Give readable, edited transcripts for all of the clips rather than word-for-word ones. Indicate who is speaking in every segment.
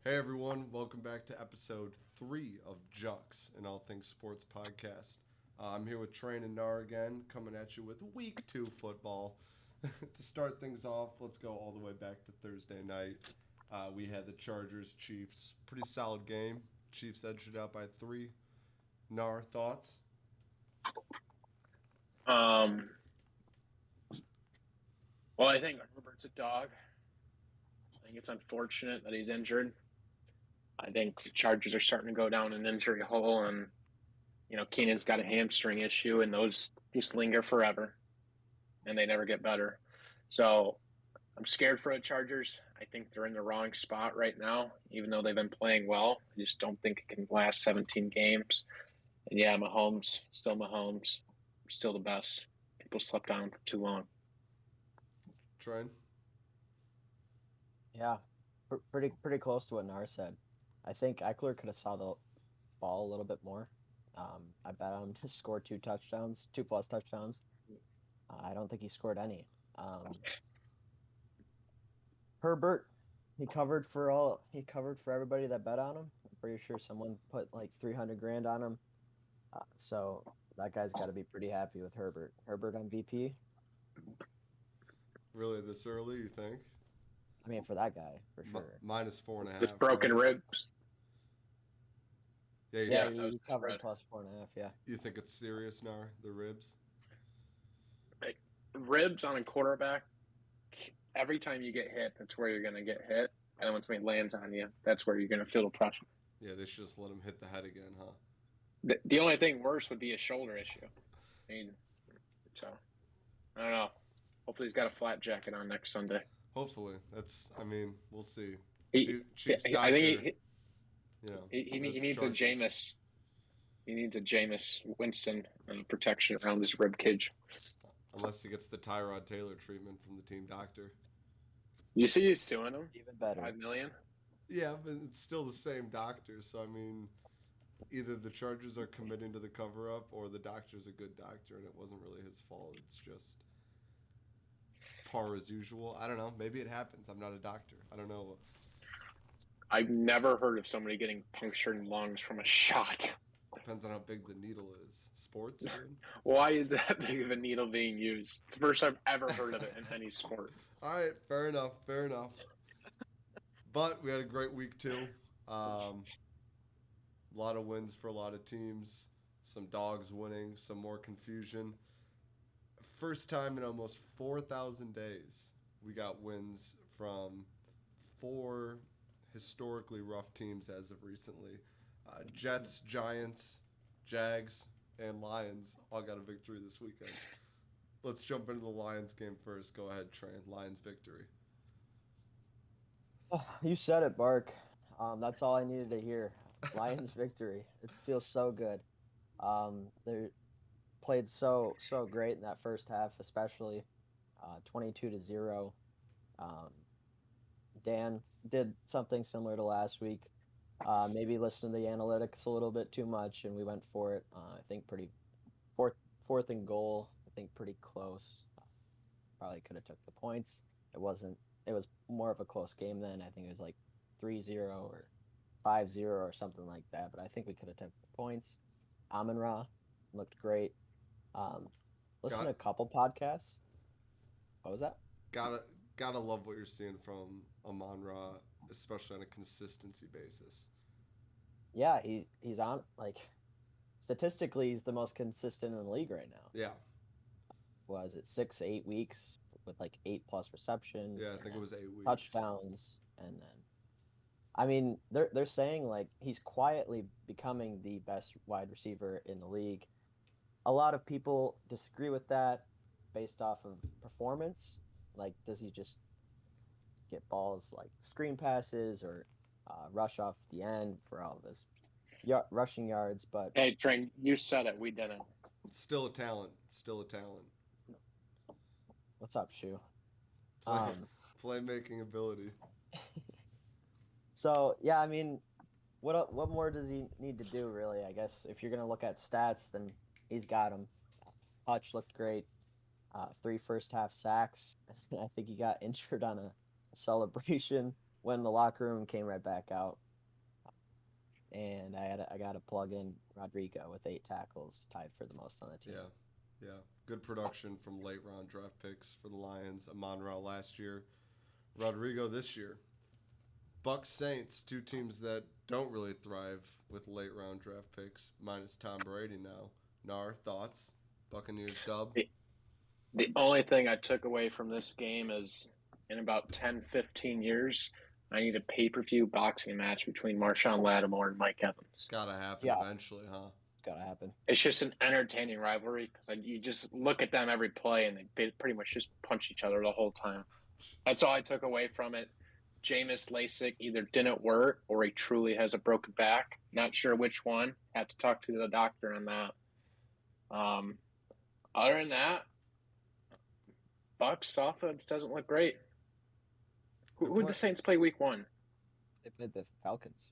Speaker 1: Hey everyone, welcome back to episode 3 of Jux, an all things sports podcast. I'm here with Train and Gnar again, coming at you with week 2 football. To start things off, let's go all the way back to Thursday night. We had the Chargers Chiefs, pretty solid game. Chiefs edged it out by 3. Gnar, thoughts?
Speaker 2: Um, well, I think Herbert's a dog. I think it's unfortunate that he's injured. I think the Chargers are starting to go down an injury hole, and Keenan's got a hamstring issue, and those just linger forever, and they never get better. So I'm scared for the Chargers. I think they're in the wrong spot right now, even though they've been playing well. I just don't think it can last 17 games. And yeah, Mahomes, still the best. People slept on him for too long.
Speaker 1: Train?
Speaker 3: Yeah, pretty close to what Nar said. I think Eckler could have saw the ball a little bit more. I bet on him to score 2 touchdowns, 2+ touchdowns. I don't think he scored any. Herbert, he covered for everybody that bet on him. I'm pretty sure someone put like 300 grand on him. So that guy's got to be pretty happy with Herbert. Herbert MVP.
Speaker 1: Really this early, you think?
Speaker 3: I mean, for that guy, for sure.
Speaker 1: Minus 4.5.
Speaker 2: Just broken
Speaker 1: right?
Speaker 2: ribs.
Speaker 1: Yeah,
Speaker 3: Yeah,
Speaker 2: that was
Speaker 3: he
Speaker 2: the
Speaker 3: covered
Speaker 2: spread.
Speaker 3: plus 4.5. Yeah.
Speaker 1: You think it's serious, Gnar, the ribs?
Speaker 2: Like, ribs on a quarterback, every time you get hit, that's where you're going to get hit. And then when somebody lands on you, that's where you're going to feel the pressure.
Speaker 1: Yeah, they should just let him hit the head again, huh?
Speaker 2: The only thing worse would be a shoulder issue. I mean, so, I don't know. Hopefully he's got a flat jacket on next Sunday.
Speaker 1: Hopefully. We'll see. Chiefs
Speaker 2: I
Speaker 1: doctor,
Speaker 2: think he
Speaker 1: the
Speaker 2: needs a
Speaker 1: Chargers.
Speaker 2: Jameis. He needs a Jameis Winston protection around his rib cage.
Speaker 1: Unless he gets the Tyrod Taylor treatment from the team doctor.
Speaker 2: You see he's suing him?
Speaker 3: Even better.
Speaker 2: $5 million?
Speaker 1: Yeah, but it's still the same doctor, so either the Chargers are committing to the cover up or the doctor's a good doctor and it wasn't really his fault. It's just par as usual. I don't know. Maybe it happens. I'm not a doctor. I don't know.
Speaker 2: I've never heard of somebody getting punctured lungs from a shot.
Speaker 1: Depends on how big the needle is. Sports, dude?
Speaker 2: Why is that big of a needle being used? It's the first I've ever heard of it in any sport.
Speaker 1: All right, fair enough. But we had a great week too. A lot of wins for a lot of teams. Some dogs winning, some more confusion. First time in almost 4,000 days, we got wins from 4 historically rough teams as of recently. Jets, Giants, Jags, and Lions all got a victory this weekend. Let's jump into the Lions game first. Go ahead, Train. Lions victory.
Speaker 3: You said it, Bark. That's all I needed to hear. Lions victory. It feels so good. They played so great in that first half, especially 22-0. Um, Dan did something similar to last week. Maybe listened to the analytics a little bit too much, and we went for it. I think pretty fourth and goal. I think pretty close. Probably could have took the points. It wasn't. It was more of a close game then. I think it was like 3-0 or 5-0 or something like that. But I think we could have took the points. Amon-Ra looked great. Listen to a couple podcasts. What was that?
Speaker 1: Gotta love what you're seeing from Amon-Ra, especially on a consistency basis.
Speaker 3: Yeah, he's on like statistically he's the most consistent in the league right now.
Speaker 1: Yeah.
Speaker 3: Was it 6-8 weeks with like 8+ receptions?
Speaker 1: Yeah, I think it was 8 weeks.
Speaker 3: Touchdowns, and then I mean they're saying like he's quietly becoming the best wide receiver in the league. A lot of people disagree with that based off of performance. Like, does he just get balls like screen passes or rush off the end for all of his rushing yards? But
Speaker 2: Hey, Train, you said it. We didn't.
Speaker 1: Still a talent. Still a talent.
Speaker 3: what's up, Shu?
Speaker 1: Play, playmaking ability.
Speaker 3: So yeah, I mean, what more does he need to do, really? I guess if you're gonna look at stats, then he's got them. Hutch looked great. 3 first half sacks. I think he got injured on a celebration when the locker room came right back out, and I got to plug in Rodrigo with 8 tackles, tied for the most on the team.
Speaker 1: Yeah. Good production from late round draft picks for the Lions. Amon-Ra last year, Rodrigo this year. Bucks Saints, two teams that don't really thrive with late round draft picks, minus Tom Brady now. Gnar, thoughts? Buccaneers dub?
Speaker 2: The only thing I took away from this game is in about 10, 15 years, I need a pay-per-view boxing match between Marshawn Lattimore and Mike Evans.
Speaker 1: Gotta happen
Speaker 3: Yeah.
Speaker 1: eventually, huh?
Speaker 3: It's got to happen.
Speaker 2: It's just an entertaining rivalry. You just look at them every play, and they pretty much just punch each other the whole time. That's all I took away from it. Jameis LASIK either didn't work or he truly has a broken back. Not sure which one. Have to talk to the doctor on that. Other than that, Bucks offense doesn't look great. Who did the Saints play week 1?
Speaker 3: They played the Falcons.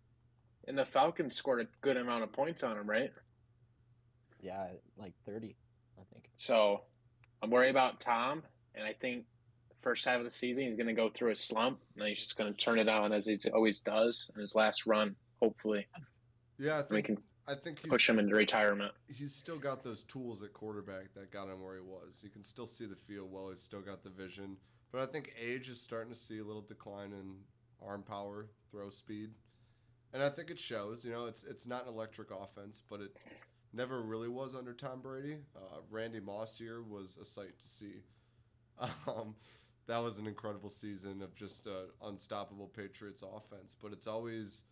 Speaker 2: And the Falcons scored a good amount of points on them, right?
Speaker 3: Yeah, like 30, I think.
Speaker 2: So I'm worried about Tom, and I think the first half of the season he's going to go through a slump, and then he's just going to turn it on as he always does in his last run, hopefully.
Speaker 1: Yeah,
Speaker 2: We can
Speaker 1: I think he's,
Speaker 2: push him into retirement.
Speaker 1: he's still got those tools at quarterback that got him where he was. You can still see the field well. He's still got the vision. But I think age is starting to see a little decline in arm power, throw speed. And I think it shows. You know, it's not an electric offense, but it never really was under Tom Brady. Randy Moss here was a sight to see. That was an incredible season of just unstoppable Patriots offense. But it's always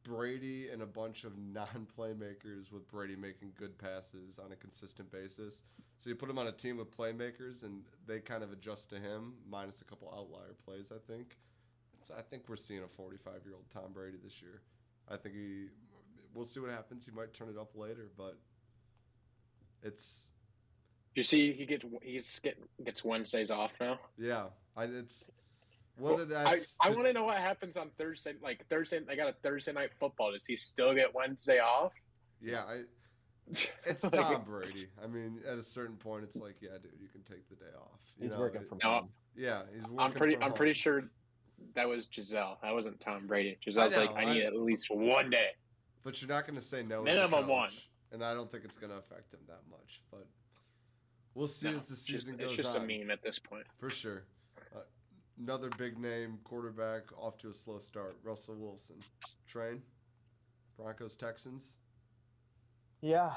Speaker 1: Brady and a bunch of non-playmakers with Brady making good passes on a consistent basis. So you put him on a team with playmakers, and they kind of adjust to him, minus a couple outlier plays, I think. So I think we're seeing a 45-year-old Tom Brady this year. I think we'll see what happens. He might turn it up later, but it's
Speaker 2: You see, he gets Wednesdays off now.
Speaker 1: yeah. It's whether that's
Speaker 2: I want to know what happens on Thursday. Like Thursday, I got a Thursday night football. Does he still get Wednesday off?
Speaker 1: Yeah, it's Tom Brady. I mean, at a certain point, it's like, yeah, dude, you can take the day off.
Speaker 3: He's working from home.
Speaker 1: Yeah, he's working.
Speaker 2: I'm pretty sure that was Giselle. That wasn't Tom Brady. Giselle's I need at least one day.
Speaker 1: But you're not going to say no.
Speaker 2: Minimum one.
Speaker 1: And I don't think it's going to affect him that much. But we'll see as the season goes on.
Speaker 2: It's just a meme at this point.
Speaker 1: For sure. Another big name quarterback off to a slow start. Russell Wilson. Train. Broncos Texans.
Speaker 3: Yeah,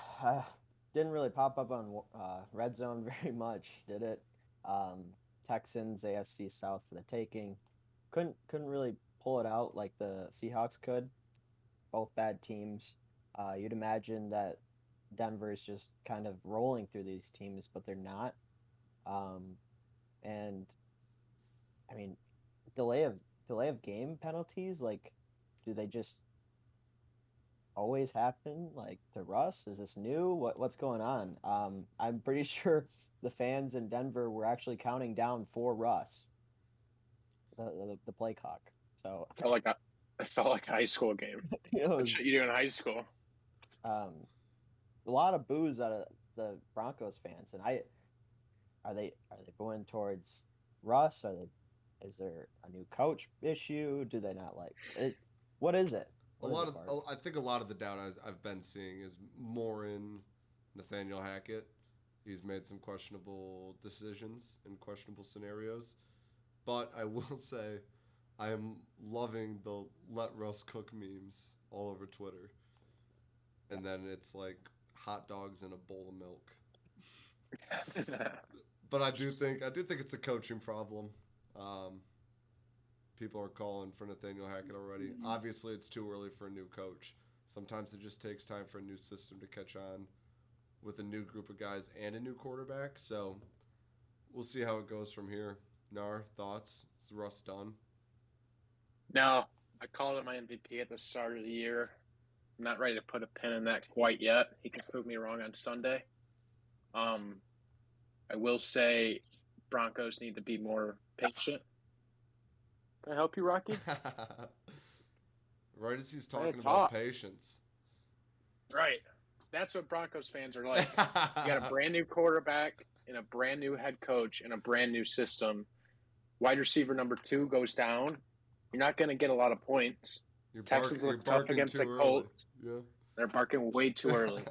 Speaker 3: didn't really pop up on Red Zone very much, did it? Texans, AFC South for the taking. Couldn't really pull it out like the Seahawks could. Both bad teams. You'd imagine that Denver is just kind of rolling through these teams, but they're not. And I mean, delay of game penalties, like, do they just always happen, like, to Russ? Is this new? What's going on? I'm pretty sure the fans in Denver were actually counting down for Russ, the play clock. So
Speaker 2: I felt like a high school game. What should you do in high school?
Speaker 3: A lot of boos out of the Broncos fans, and are they booing towards Russ? Is there a new coach issue? Do they not like it? What is it?
Speaker 1: I think a lot of the doubt I've been seeing is more in Nathaniel Hackett. He's made some questionable decisions in questionable scenarios. But I will say I am loving the let Russ cook memes all over Twitter. And then it's like hot dogs in a bowl of milk. But I do think it's a coaching problem. People are calling for Nathaniel Hackett already. Obviously, it's too early for a new coach. Sometimes it just takes time for a new system to catch on with a new group of guys and a new quarterback. So we'll see how it goes from here. Gnar, thoughts? Is Russ done?
Speaker 2: No, I called him my MVP at the start of the year. I'm not ready to put a pin in that quite yet. He can prove me wrong on Sunday. I will say Broncos need to be more patient. Can I help you, Rocky?
Speaker 1: Right as he's talking about patience.
Speaker 2: Right. That's what Broncos fans are like. You got a brand new quarterback and a brand new head coach and a brand new system. Wide receiver number 2 goes down. You're not going to get a lot of points. Texans
Speaker 1: You're
Speaker 2: look tough
Speaker 1: barking
Speaker 2: against
Speaker 1: too
Speaker 2: the
Speaker 1: early.
Speaker 2: Colts.
Speaker 1: Yeah.
Speaker 2: They're barking way too early.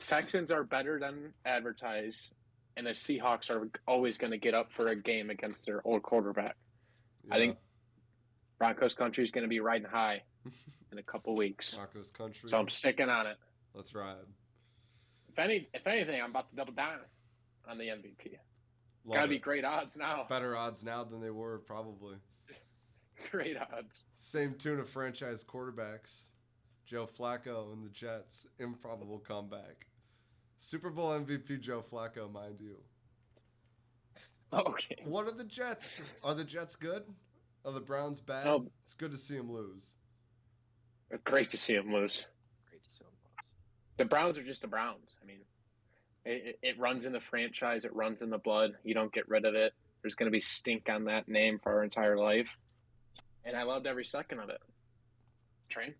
Speaker 2: Texans are better than advertised, and the Seahawks are always going to get up for a game against their old quarterback.
Speaker 1: Yeah.
Speaker 2: I think Broncos country is going to be riding high in a couple weeks.
Speaker 1: Broncos country.
Speaker 2: So I'm sticking on it.
Speaker 1: Let's ride.
Speaker 2: If anything, I'm about to double down on the MVP.
Speaker 1: Love
Speaker 2: Gotta be
Speaker 1: it.
Speaker 2: great odds now.
Speaker 1: Better odds now than they were probably.
Speaker 2: Great odds.
Speaker 1: Same tune of franchise quarterbacks. Joe Flacco and the Jets. Improbable comeback. Super Bowl MVP Joe Flacco, mind you.
Speaker 2: Okay.
Speaker 1: What are the Jets? Are the Jets good? Are the Browns bad?
Speaker 2: No.
Speaker 1: It's good to see them lose.
Speaker 2: Great to see him lose.
Speaker 3: Great to see him lose.
Speaker 2: The Browns are just the Browns. I mean, it runs in the franchise. It runs in the blood. You don't get rid of it. There's going to be stink on that name for our entire life. And I loved every second of it. Train?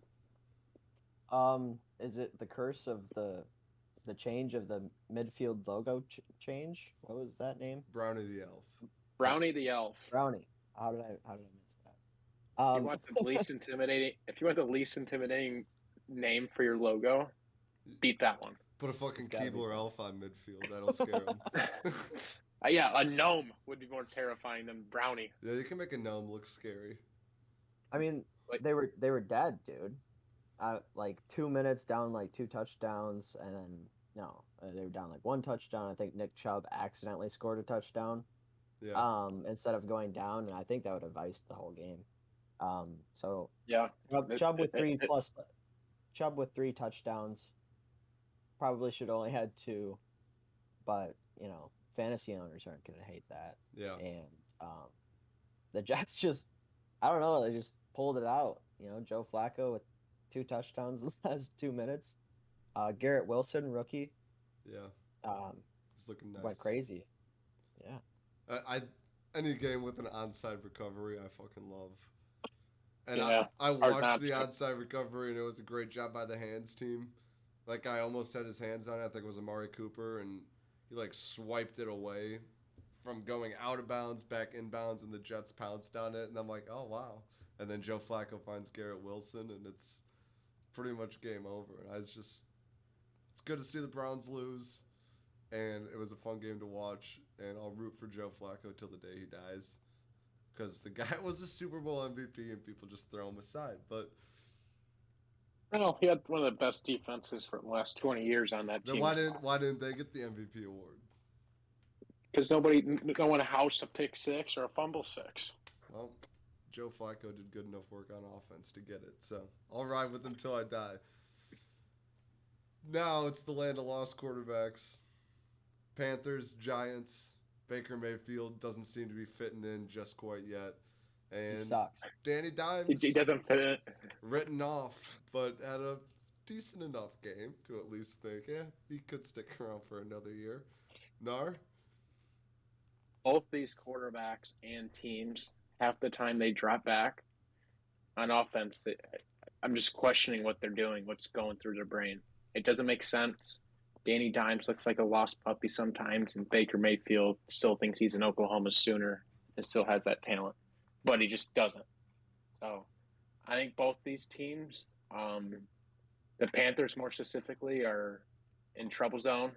Speaker 3: Is it the curse of the change of the midfield logo change? What was that name?
Speaker 1: Brownie the Elf.
Speaker 2: Brownie the Elf.
Speaker 3: Brownie. How did I miss that?
Speaker 2: If you want the least intimidating name for your logo, beat that one.
Speaker 1: Put a fucking
Speaker 3: It's gotta be
Speaker 1: Keebler
Speaker 3: that.
Speaker 1: Elf on midfield. That'll scare him.
Speaker 2: Yeah, a gnome would be more terrifying than Brownie.
Speaker 1: Yeah, you can make a gnome look scary.
Speaker 3: I mean,
Speaker 2: Like-
Speaker 3: they were dead, dude. Like 2 minutes down, like 2 touchdowns, and then they were down like 1 touchdown. I think Nick Chubb accidentally scored a touchdown.
Speaker 1: Yeah.
Speaker 3: Instead of going down, and I think that would have iced the whole game. So
Speaker 2: Yeah.
Speaker 3: Chubb with 3 touchdowns. Probably should only had 2, but fantasy owners aren't gonna hate that.
Speaker 1: Yeah.
Speaker 3: And the Jets just, I don't know, they just pulled it out. Joe Flacco with 2 touchdowns in the last 2 minutes. Garrett Wilson, rookie,
Speaker 1: Yeah. He's looking nice.
Speaker 3: went crazy. Yeah.
Speaker 1: I any game with an onside recovery, I fucking love. And
Speaker 2: Yeah,
Speaker 1: I
Speaker 2: hard
Speaker 1: watched
Speaker 2: not
Speaker 1: the
Speaker 2: to.
Speaker 1: onside recovery, and it was a great job by the hands team. That guy almost had his hands on it. I think it was Amari Cooper, and he like swiped it away from going out of bounds, back inbounds, and the Jets pounced on it. And I'm like, oh wow. And then Joe Flacco finds Garrett Wilson, and it's pretty much game over. And it's good to see the Browns lose, and it was a fun game to watch. And I'll root for Joe Flacco till the day he dies, because the guy was the Super Bowl MVP, and people just throw him aside. But
Speaker 2: Well, he had one of the best defenses for the last 20 years on that
Speaker 1: then
Speaker 2: team.
Speaker 1: why didn't they get the MVP award?
Speaker 2: Because no one housed a pick 6 or a fumble 6.
Speaker 1: Well, Joe Flacco did good enough work on offense to get it, so I'll ride with him till I die. Now it's the land of lost quarterbacks. Panthers, Giants. Baker Mayfield doesn't seem to be fitting in just quite yet.
Speaker 3: He
Speaker 1: And
Speaker 3: sucks.
Speaker 1: Danny Dimes
Speaker 2: He doesn't fit it.
Speaker 1: written off, but had a decent enough game to at least think, he could stick around for another year. Gnar?
Speaker 2: Both these quarterbacks and teams, half the time they drop back on offense. I'm just questioning what they're doing, what's going through their brain. It doesn't make sense. Danny Dimes looks like a lost puppy sometimes, and Baker Mayfield still thinks he's an Oklahoma Sooner and still has that talent, but he just doesn't. So I think both these teams, the Panthers more specifically, are in trouble zone,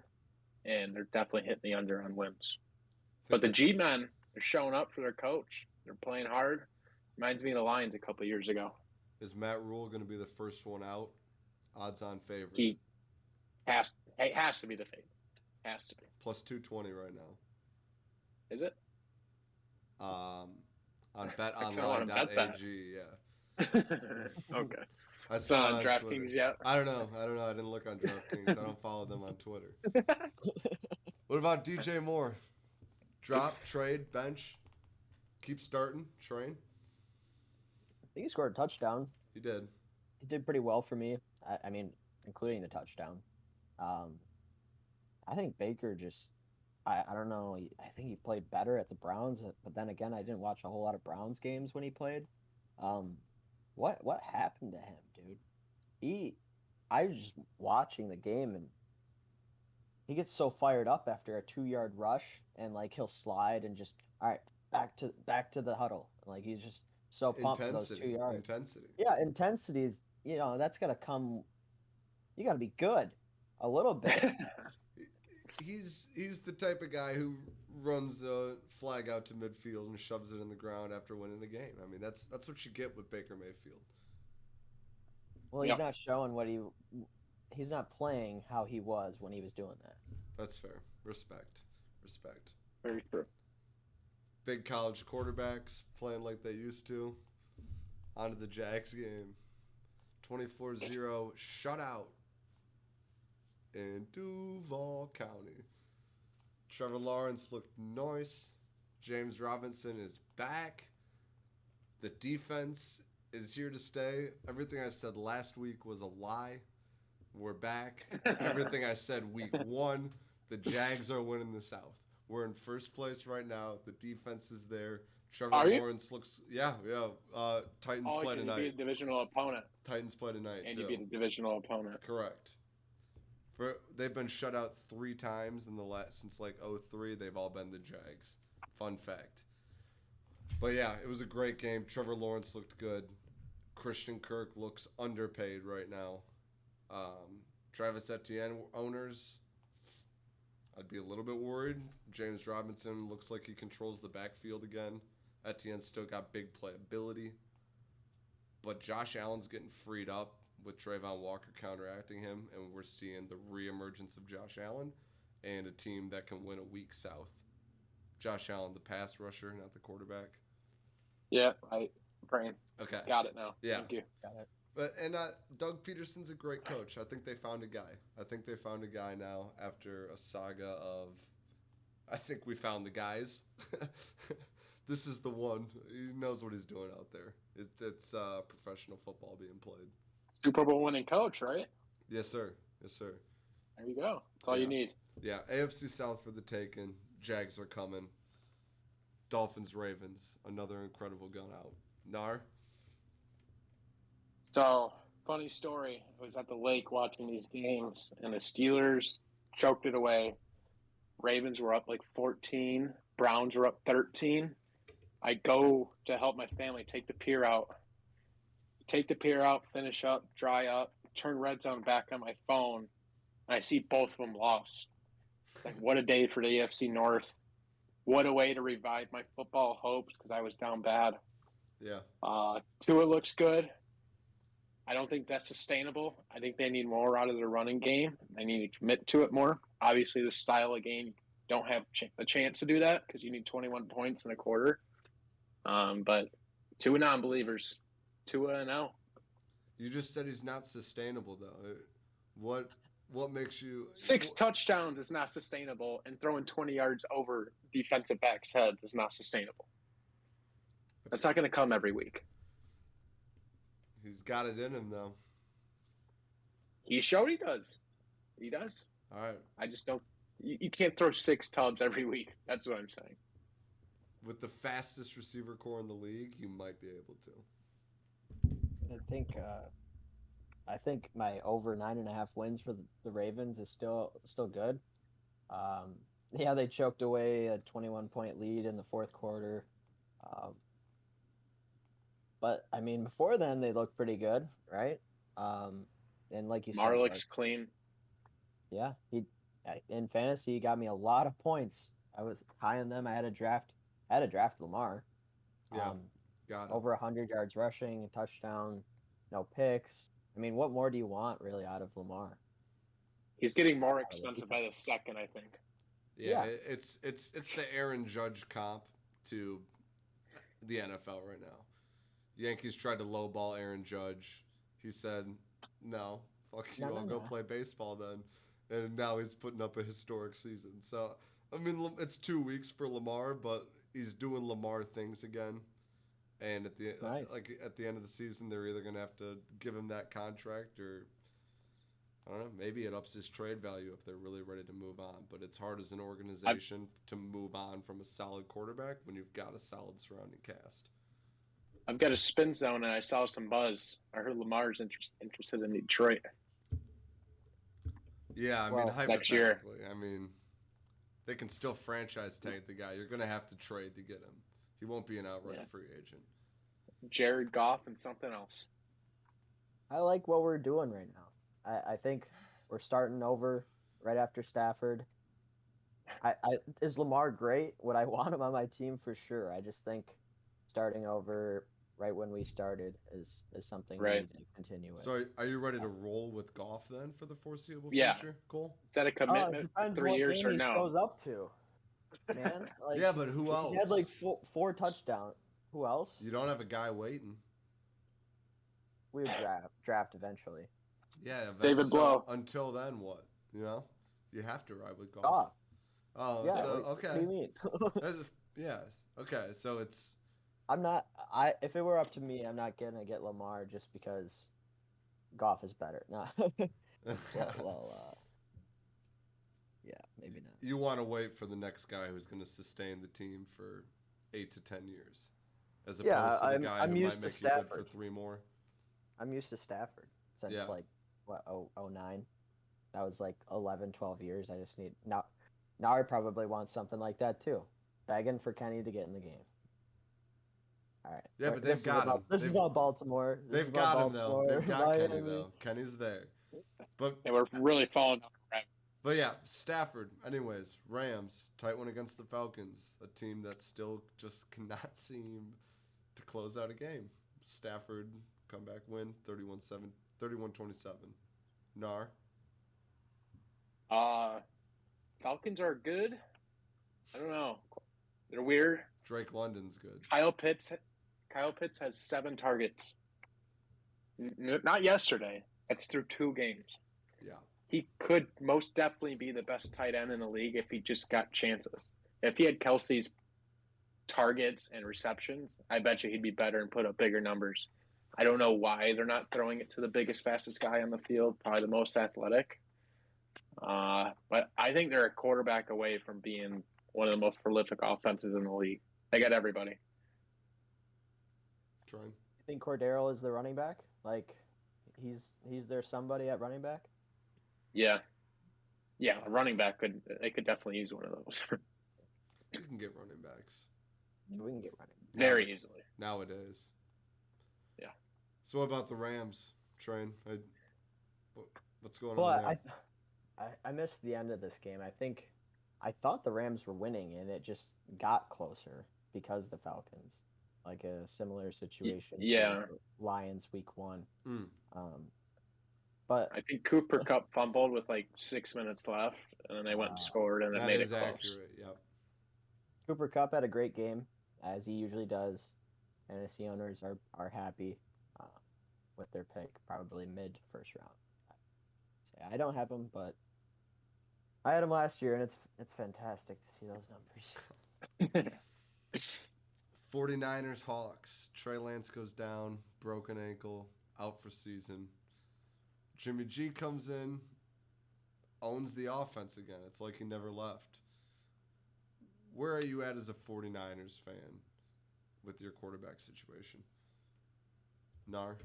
Speaker 2: and they're definitely hitting the under on wins. But the G-men are showing up for their coach. They're playing hard. Reminds me of the Lions a couple years ago.
Speaker 1: Is Matt Rule going to be the first one out? Odds-on favorite.
Speaker 2: He has to be the favorite. Has to be.
Speaker 1: Plus 220 right now.
Speaker 2: Is it?
Speaker 1: On
Speaker 2: I kinda wanna bet that.
Speaker 1: betonline.ag, yeah.
Speaker 2: Okay.
Speaker 1: I
Speaker 2: It's
Speaker 1: saw
Speaker 2: not
Speaker 1: it
Speaker 2: on
Speaker 1: Twitter.
Speaker 2: DraftKings yet.
Speaker 1: I don't know. I didn't look on DraftKings. I don't follow them on Twitter. What about DJ Moore? Drop, trade, bench, keep starting, train?
Speaker 3: I think he scored a touchdown.
Speaker 1: He did.
Speaker 3: He did pretty well for me. I mean, including the touchdown. I think Baker just, I don't know. I think he played better at the Browns, but then again, I didn't watch a whole lot of Browns games when he played. What happened to him, dude? I was just watching the game, and he gets so fired up after a 2-yard rush, and like he'll slide and just, all right, back to the huddle. Like he's just so pumped for those 2
Speaker 1: Intensity.
Speaker 3: yards.
Speaker 1: Intensity.
Speaker 3: Yeah, intensity is, that's gonna come. You got to be good, a little bit.
Speaker 1: He's the type of guy who runs a flag out to midfield and shoves it in the ground after winning the game. I mean, that's what you get with Baker Mayfield.
Speaker 3: Well, he's not showing he's not playing how he was when he was doing that.
Speaker 1: That's fair. Respect.
Speaker 2: Very true.
Speaker 1: Big college quarterbacks playing like they used to. On to the Jags game. 24-0 shutout in Duval County. Trevor Lawrence looked nice. James Robinson is back. The defense is here to stay. Everything I said last week was a lie. We're back. Everything I said week 1, the Jags are winning the South. We're in first place right now. The defense is there. Trevor Lawrence looks, yeah. Titans play tonight.
Speaker 2: You beat a divisional opponent.
Speaker 1: Titans play tonight,
Speaker 2: and
Speaker 1: too.
Speaker 2: You beat a divisional opponent.
Speaker 1: Correct. They've been shut out 3 times since like 03. They've all been the Jags. Fun fact. But yeah, it was a great game. Trevor Lawrence looked good. Christian Kirk looks underpaid right now. Travis Etienne owners, I'd be a little bit worried. James Robinson looks like he controls the backfield again. Etienne's still got big playability. But Josh Allen's getting freed up with Trayvon Walker counteracting him, and we're seeing the reemergence of Josh Allen and a team that can win a weak South. Josh Allen, the pass rusher, not the quarterback.
Speaker 2: Yeah, I'm praying.
Speaker 1: Okay.
Speaker 2: Got it now.
Speaker 1: Yeah.
Speaker 2: Thank you.
Speaker 3: Got it.
Speaker 1: But Doug Peterson's a great coach. I think they found a guy. Now after a saga of, I think we found the guys. This is the one. He knows what he's doing out there. It's professional football being played.
Speaker 2: Super Bowl winning coach, right?
Speaker 1: Yes, sir.
Speaker 2: There you go. That's all you need.
Speaker 1: Yeah, AFC South for the taking. Jags are coming. Dolphins, Ravens, another incredible gun out. Gnar?
Speaker 2: So, funny story. I was at the lake watching these games, and the Steelers choked it away. Ravens were up like 14. Browns were up 13. I go to help my family take the pier out. Finish up, dry up, turn red zone back on my phone, and I see both of them lost. Like, what a day for the AFC North. What a way to revive my football hopes because I was down bad.
Speaker 1: Yeah.
Speaker 2: Tua looks good. I don't think that's sustainable. I think they need more out of their running game. They need to commit to it more. Obviously, the style of game, you don't have a chance to do that because you need 21 points in a quarter. But Tua non-believers. 2-0.
Speaker 1: You just said he's not sustainable, though. What makes you...
Speaker 2: 6 touchdowns is not sustainable, and throwing 20 yards over defensive back's head is not sustainable. That's not going to come every week.
Speaker 1: He's got it in him, though.
Speaker 2: He showed he does. He does.
Speaker 1: All right.
Speaker 2: I just don't... You can't throw 6 tubs every week. That's what I'm saying.
Speaker 1: With the fastest receiver core in the league, you might be able to.
Speaker 3: I think my over 9.5 wins for the Ravens is still good. Yeah, they choked away a 21-point lead in the fourth quarter. But I mean, before then they looked pretty good, right? And like you
Speaker 2: Lamar
Speaker 3: said,
Speaker 2: looks clean.
Speaker 3: Yeah, in fantasy he got me a lot of points. I was high on them. I had to draft Lamar.
Speaker 1: Yeah, got it.
Speaker 3: Over 100 yards rushing, a touchdown, no picks. I mean, what more do you want really out of Lamar?
Speaker 2: He's getting more expensive by the second, I think.
Speaker 1: Yeah. It's the Aaron Judge comp to the NFL right now. Yankees tried to lowball Aaron Judge. He said, "No, fuck you. I'll go play baseball then." And now he's putting up a historic season. So, I mean, it's 2 weeks for Lamar, but he's doing Lamar things again. And at the end of the season, they're either going to have to give him that contract or, I don't know, maybe it ups his trade value if they're really ready to move on. But it's hard as an organization to move on from a solid quarterback when you've got a solid surrounding cast.
Speaker 2: I've got a spin zone, and I saw some buzz. I heard Lamar's interested in Detroit.
Speaker 1: Yeah, I mean, hypothetically.
Speaker 2: Next year.
Speaker 1: I mean, they can still franchise tag the guy. You're going to have to trade to get him. He won't be an outright free agent.
Speaker 2: Jared Goff and something else.
Speaker 3: I like what we're doing right now. I think we're starting over right after Stafford. Is Lamar great? Would I want him on my team for sure? I just think starting over right when we started is something we
Speaker 2: Right.
Speaker 3: need to continue with.
Speaker 1: So are you ready to roll with Goff then for the foreseeable
Speaker 2: Yeah.
Speaker 1: future, Cole?
Speaker 2: Is that a
Speaker 3: It
Speaker 2: commitment for
Speaker 3: depends
Speaker 2: 3
Speaker 3: what
Speaker 2: years
Speaker 3: game
Speaker 2: or
Speaker 3: he
Speaker 2: no?
Speaker 3: shows up to, man. Like,
Speaker 1: Yeah, but who
Speaker 3: he had
Speaker 1: else?
Speaker 3: like four touchdowns. Who else?
Speaker 1: You don't have a guy waiting.
Speaker 3: We would draft eventually.
Speaker 1: Yeah,
Speaker 2: David
Speaker 1: so
Speaker 2: Blow.
Speaker 1: until then, what? You know, you have to ride with Goff.
Speaker 3: Goff.
Speaker 1: Oh,
Speaker 3: Yeah.
Speaker 1: so
Speaker 3: What
Speaker 1: okay.
Speaker 3: do you mean?
Speaker 1: Yes. Okay, so it's
Speaker 3: I'm not. If it were up to me, I'm not gonna get Lamar just because Goff is better. No. Yeah, maybe not.
Speaker 1: you want to wait for the next guy who's going to sustain the team for 8 to 10 years, as opposed to the guy
Speaker 3: I'm
Speaker 1: who
Speaker 3: used
Speaker 1: might
Speaker 3: to
Speaker 1: make you good for
Speaker 3: Stafford.
Speaker 1: 3 more.
Speaker 3: I'm used to Stafford since
Speaker 1: Yeah.
Speaker 3: like what 09. That was like 11, 12 years. I just need now I probably want something like that too. Begging for Kenny to get in the game. All right.
Speaker 1: Yeah, but they've got him.
Speaker 3: This is about Baltimore. This is
Speaker 1: They've
Speaker 3: about
Speaker 1: got him though.
Speaker 3: Baltimore,
Speaker 1: They've got Kenny
Speaker 3: Miami.
Speaker 1: though. Kenny's there. But
Speaker 2: And we're really falling down the rabbit.
Speaker 1: But yeah, Stafford. Anyways, Rams, tight one against the Falcons, a team that still just cannot seem to close out a game. Stafford, comeback win, 31-27. Gnar.
Speaker 2: Falcons are good. I don't know. They're weird.
Speaker 1: Drake London's good.
Speaker 2: Kyle Pitts has 7 targets. Not yesterday. That's through 2 games.
Speaker 1: Yeah.
Speaker 2: He could most definitely be the best tight end in the league if he just got chances. If he had Kelsey's targets and receptions, I bet you he'd be better and put up bigger numbers. I don't know why they're not throwing it to the biggest, fastest guy on the field, probably the most athletic. But I think they're a quarterback away from being one of the most prolific offenses in the league. They got everybody.
Speaker 1: Trying.
Speaker 3: You think Cordero is the running back? Like, he's their somebody at running back?
Speaker 2: Yeah, a running back they could definitely use one of those.
Speaker 1: You can get running backs.
Speaker 3: Yeah, we can get running.
Speaker 2: Very easily.
Speaker 1: Nowadays.
Speaker 2: Yeah.
Speaker 1: So what about the Rams, Train? What's going on there?
Speaker 3: I missed the end of this game. I thought the Rams were winning, and it just got closer because the Falcons, like a similar situation.
Speaker 2: Yeah.
Speaker 3: To Lions week 1.
Speaker 1: Mm.
Speaker 3: But
Speaker 2: I think Cooper Kupp fumbled with like 6 minutes left, and then they went and scored, and it made it close.
Speaker 1: That is accurate. Yep.
Speaker 3: Cooper Kupp had a great game, as he usually does. Fantasy owners are happy with their pick, probably mid first round. I don't have him, but I had him last year, and it's fantastic to see those numbers.
Speaker 1: 49ers Hawks. Trey Lance goes down, broken ankle, out for season. Jimmy G comes in, owns the offense again. It's like he never left. Where are you at as a 49ers fan with your quarterback situation? Gnar?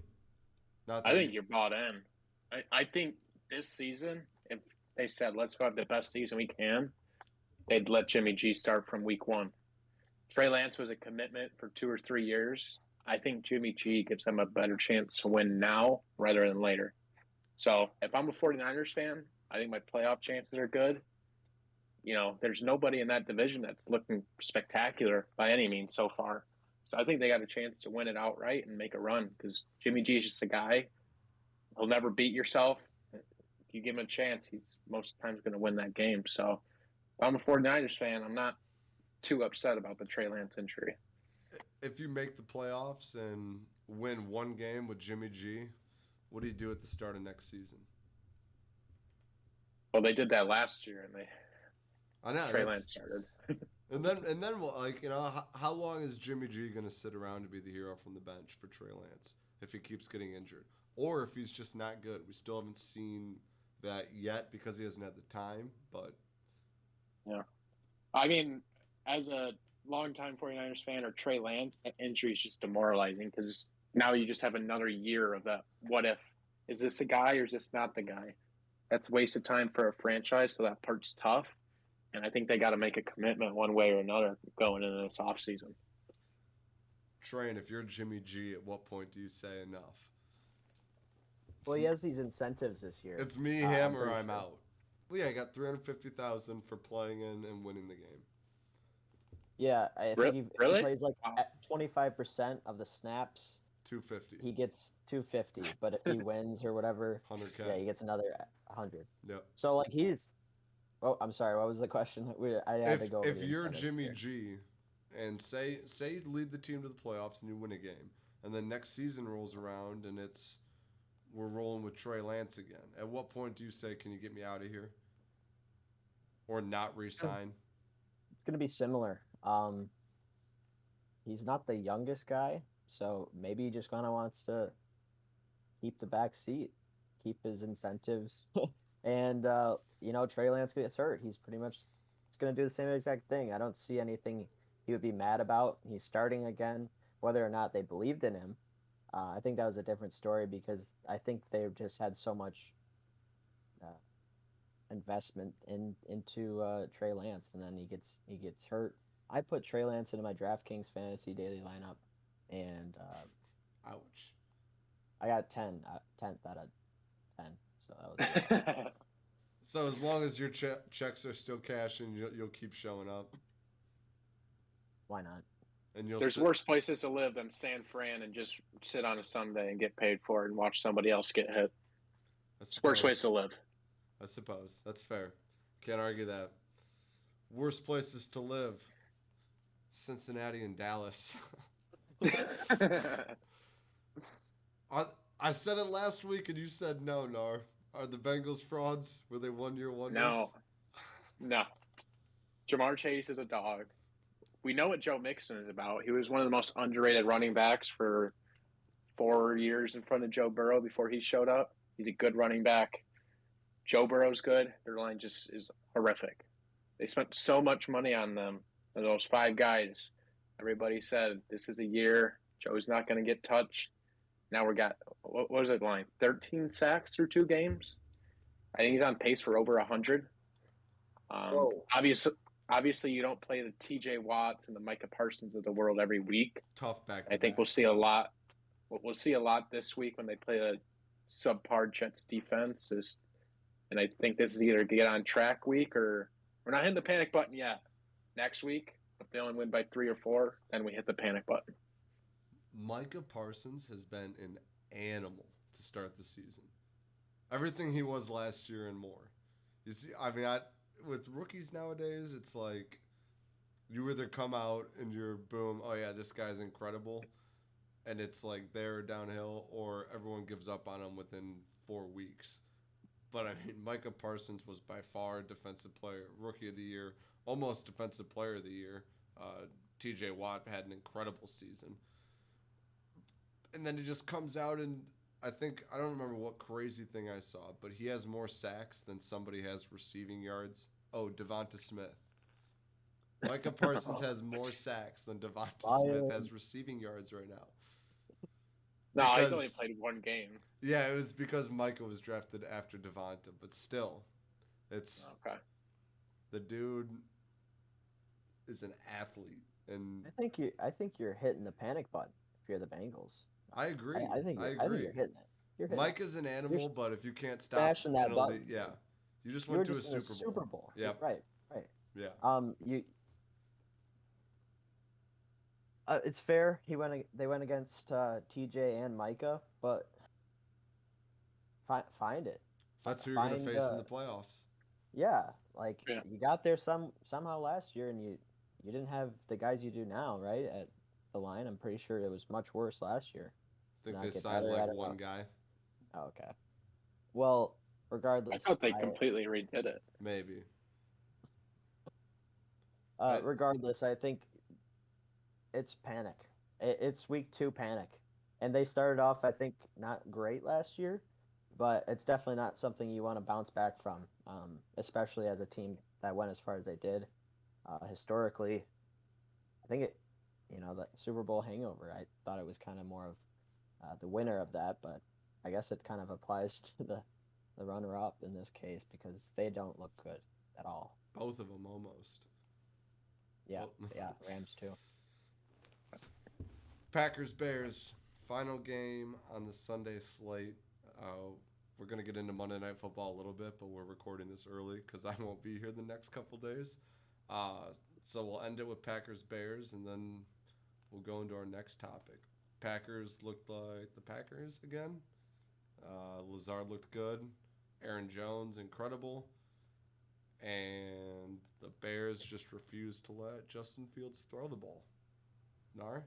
Speaker 2: I think you're bought in. I think this season, if they said, let's go have the best season we can, they'd let Jimmy G start from week 1. Trey Lance was a commitment for 2 or 3 years. I think Jimmy G gives them a better chance to win now rather than later. So if I'm a 49ers fan, I think my playoff chances are good. You know, there's nobody in that division that's looking spectacular by any means so far. So I think they got a chance to win it outright and make a run because Jimmy G is just a guy. He'll never beat yourself. If you give him a chance, he's most times going to win that game. So if I'm a 49ers fan, I'm not too upset about the Trey Lance injury.
Speaker 1: If you make the playoffs and win 1 game with Jimmy G, what do you do at the start of next season?
Speaker 2: Well, they did that last year, and
Speaker 1: I know
Speaker 2: Trey Lance started.
Speaker 1: and then like, you know, how long is Jimmy G going to sit around to be the hero from the bench for Trey Lance if he keeps getting injured, or if he's just not good? We still haven't seen that yet because he hasn't had the time. But
Speaker 2: yeah, I mean, as a longtime 49ers fan or Trey Lance, that injury is just demoralizing because now you just have another year of that. What if? Is this a guy or is this not the guy? That's a waste of time for a franchise, so that part's tough. And I think they got to make a commitment one way or another going into this offseason.
Speaker 1: Train, if you're Jimmy G, at what point do you say enough?
Speaker 3: Well, he has these incentives this year.
Speaker 1: It's me,
Speaker 3: I'm
Speaker 1: him, or
Speaker 3: pretty
Speaker 1: I'm
Speaker 3: sure.
Speaker 1: out. Well, yeah, I got 350,000 for playing in and winning the game.
Speaker 3: Yeah, I think if he
Speaker 2: Really?
Speaker 3: plays like
Speaker 2: Wow.
Speaker 3: at 25% of the snaps,
Speaker 1: 250.
Speaker 3: he gets 250. But if he wins or whatever,
Speaker 1: 100K.
Speaker 3: yeah, he gets another 100.
Speaker 1: Yep.
Speaker 3: So like he's. Oh, I'm sorry. What was the question? I had to go over
Speaker 1: If
Speaker 3: the
Speaker 1: you're
Speaker 3: incentives
Speaker 1: Jimmy
Speaker 3: here.
Speaker 1: G, and say you lead the team to the playoffs and you win a game, and then next season rolls around and we're rolling with Trey Lance again. At what point do you say, can you get me out of here, or not re-sign?
Speaker 3: It's gonna be similar. He's not the youngest guy, so maybe he just kind of wants to keep the back seat, keep his incentives, and Trey Lance gets hurt. He's pretty much going to do the same exact thing. I don't see anything he would be mad about. He's starting again, whether or not they believed in him. I think that was a different story because I think they've just had so much uh, investment into Trey Lance, and then he gets hurt. I put Trey Lance into my DraftKings fantasy daily lineup, and
Speaker 1: Ouch.
Speaker 3: I got 10th out of 10. So that was good.
Speaker 1: So as long as your checks are still cashing, you'll keep showing up,
Speaker 3: Why not?
Speaker 1: and you'll
Speaker 2: There's
Speaker 1: sit.
Speaker 2: worse places to live than San Fran and just sit on a Sunday and get paid for it and watch somebody else get hit.
Speaker 1: I
Speaker 2: It's worse ways
Speaker 1: suppose.
Speaker 2: to live.
Speaker 1: I suppose that's fair. Can't argue that. Worst places to live: Cincinnati and Dallas. I, I said it last week, and you said no, Gnar. Are the Bengals frauds? Were they one-year wonders?
Speaker 2: No, no. Jamar Chase is a dog. We know what Joe Mixon is about. He was one of the most underrated running backs for 4 years in front of Joe Burrow before he showed up. He's a good running back. Joe Burrow's good. Their line just is horrific. They spent so much money on them. And those five guys, everybody said this is a year. Joe's not going to get touched. Now we got what was it line? 13 sacks through 2 games. I think he's on pace for over 100.
Speaker 3: Whoa.
Speaker 2: Obviously, you don't play the T.J. Watts and the Micah Parsons of the world every week.
Speaker 1: Tough back
Speaker 2: I
Speaker 1: to
Speaker 2: think we'll
Speaker 1: backs.
Speaker 2: see a lot. We'll see a lot this week when they play a subpar Jets defense. And I think this is either get on track week or we're not hitting the panic button yet. Next week, if they only win by 3 or 4, then we hit the panic button.
Speaker 1: Micah Parsons has been an animal to start the season. Everything he was last year and more. You see, with rookies nowadays, it's like you either come out and you're boom, oh yeah, this guy's incredible, and it's like they're downhill, or everyone gives up on him within 4 weeks. But I mean, Micah Parsons was by far defensive player, rookie of the year, almost defensive player of the year. T.J. Watt had an incredible season, and then he just comes out and I don't remember what crazy thing I saw, but he has more sacks than somebody has receiving yards. Oh, Devonta Smith. Micah Parsons has more sacks than Devonta Smith
Speaker 3: Lions.
Speaker 1: has receiving yards right now.
Speaker 2: No, he's only
Speaker 1: Because
Speaker 2: played one game.
Speaker 1: yeah, it was because Micah was drafted after Devonta, but still, it's
Speaker 2: Okay.
Speaker 1: the dude is an athlete, and
Speaker 3: I think you're hitting the panic button if you're the Bengals.
Speaker 1: I agree.
Speaker 3: I think you're hitting it. You're hitting it.
Speaker 1: Micah's an
Speaker 3: You're
Speaker 1: animal, but if you can't stop
Speaker 3: smashing that
Speaker 1: penalty,
Speaker 3: button.
Speaker 1: yeah, you just
Speaker 3: You
Speaker 1: went
Speaker 3: were
Speaker 1: to a
Speaker 3: just in a
Speaker 1: Super Bowl.
Speaker 3: Super Bowl.
Speaker 1: Yep.
Speaker 3: Right. Right.
Speaker 1: Yeah.
Speaker 3: You. It's fair. They went against TJ and Micah, but find it.
Speaker 1: That's who you're gonna
Speaker 3: Find
Speaker 1: face in the playoffs.
Speaker 3: yeah, like
Speaker 2: Yeah.
Speaker 3: you got there somehow last year, and you didn't have the guys you do now, right? At the line, I'm pretty sure it was much worse last year.
Speaker 1: I think
Speaker 3: Not
Speaker 1: they
Speaker 3: get
Speaker 1: signed
Speaker 3: better
Speaker 1: like
Speaker 3: at it.
Speaker 1: one guy,
Speaker 3: Oh, okay. Well,
Speaker 2: I
Speaker 3: regardless,
Speaker 2: thought they completely redid it.
Speaker 1: maybe.
Speaker 3: regardless, I think it's panic. It's week 2 panic, and they started off, I think, not great last year, but it's definitely not something you want to bounce back from, especially as a team that went as far as they did. Historically, I think the Super Bowl hangover. I thought it was kind of more of the winner of that, but I guess it kind of applies to the runner-up in this case because they don't look good at all.
Speaker 1: Both of them almost.
Speaker 3: Yeah,
Speaker 1: Well,
Speaker 3: yeah, Rams too.
Speaker 1: Packers Bears final game on the Sunday slate. We're gonna get into Monday Night Football a little bit, but we're recording this early because I won't be here the next couple days. So we'll end it with Packers Bears, and then we'll go into our next topic. Packers looked like the Packers again. Lazard looked good. Aaron Jones incredible. And the Bears just refused to let Justin Fields throw the ball. Gnar,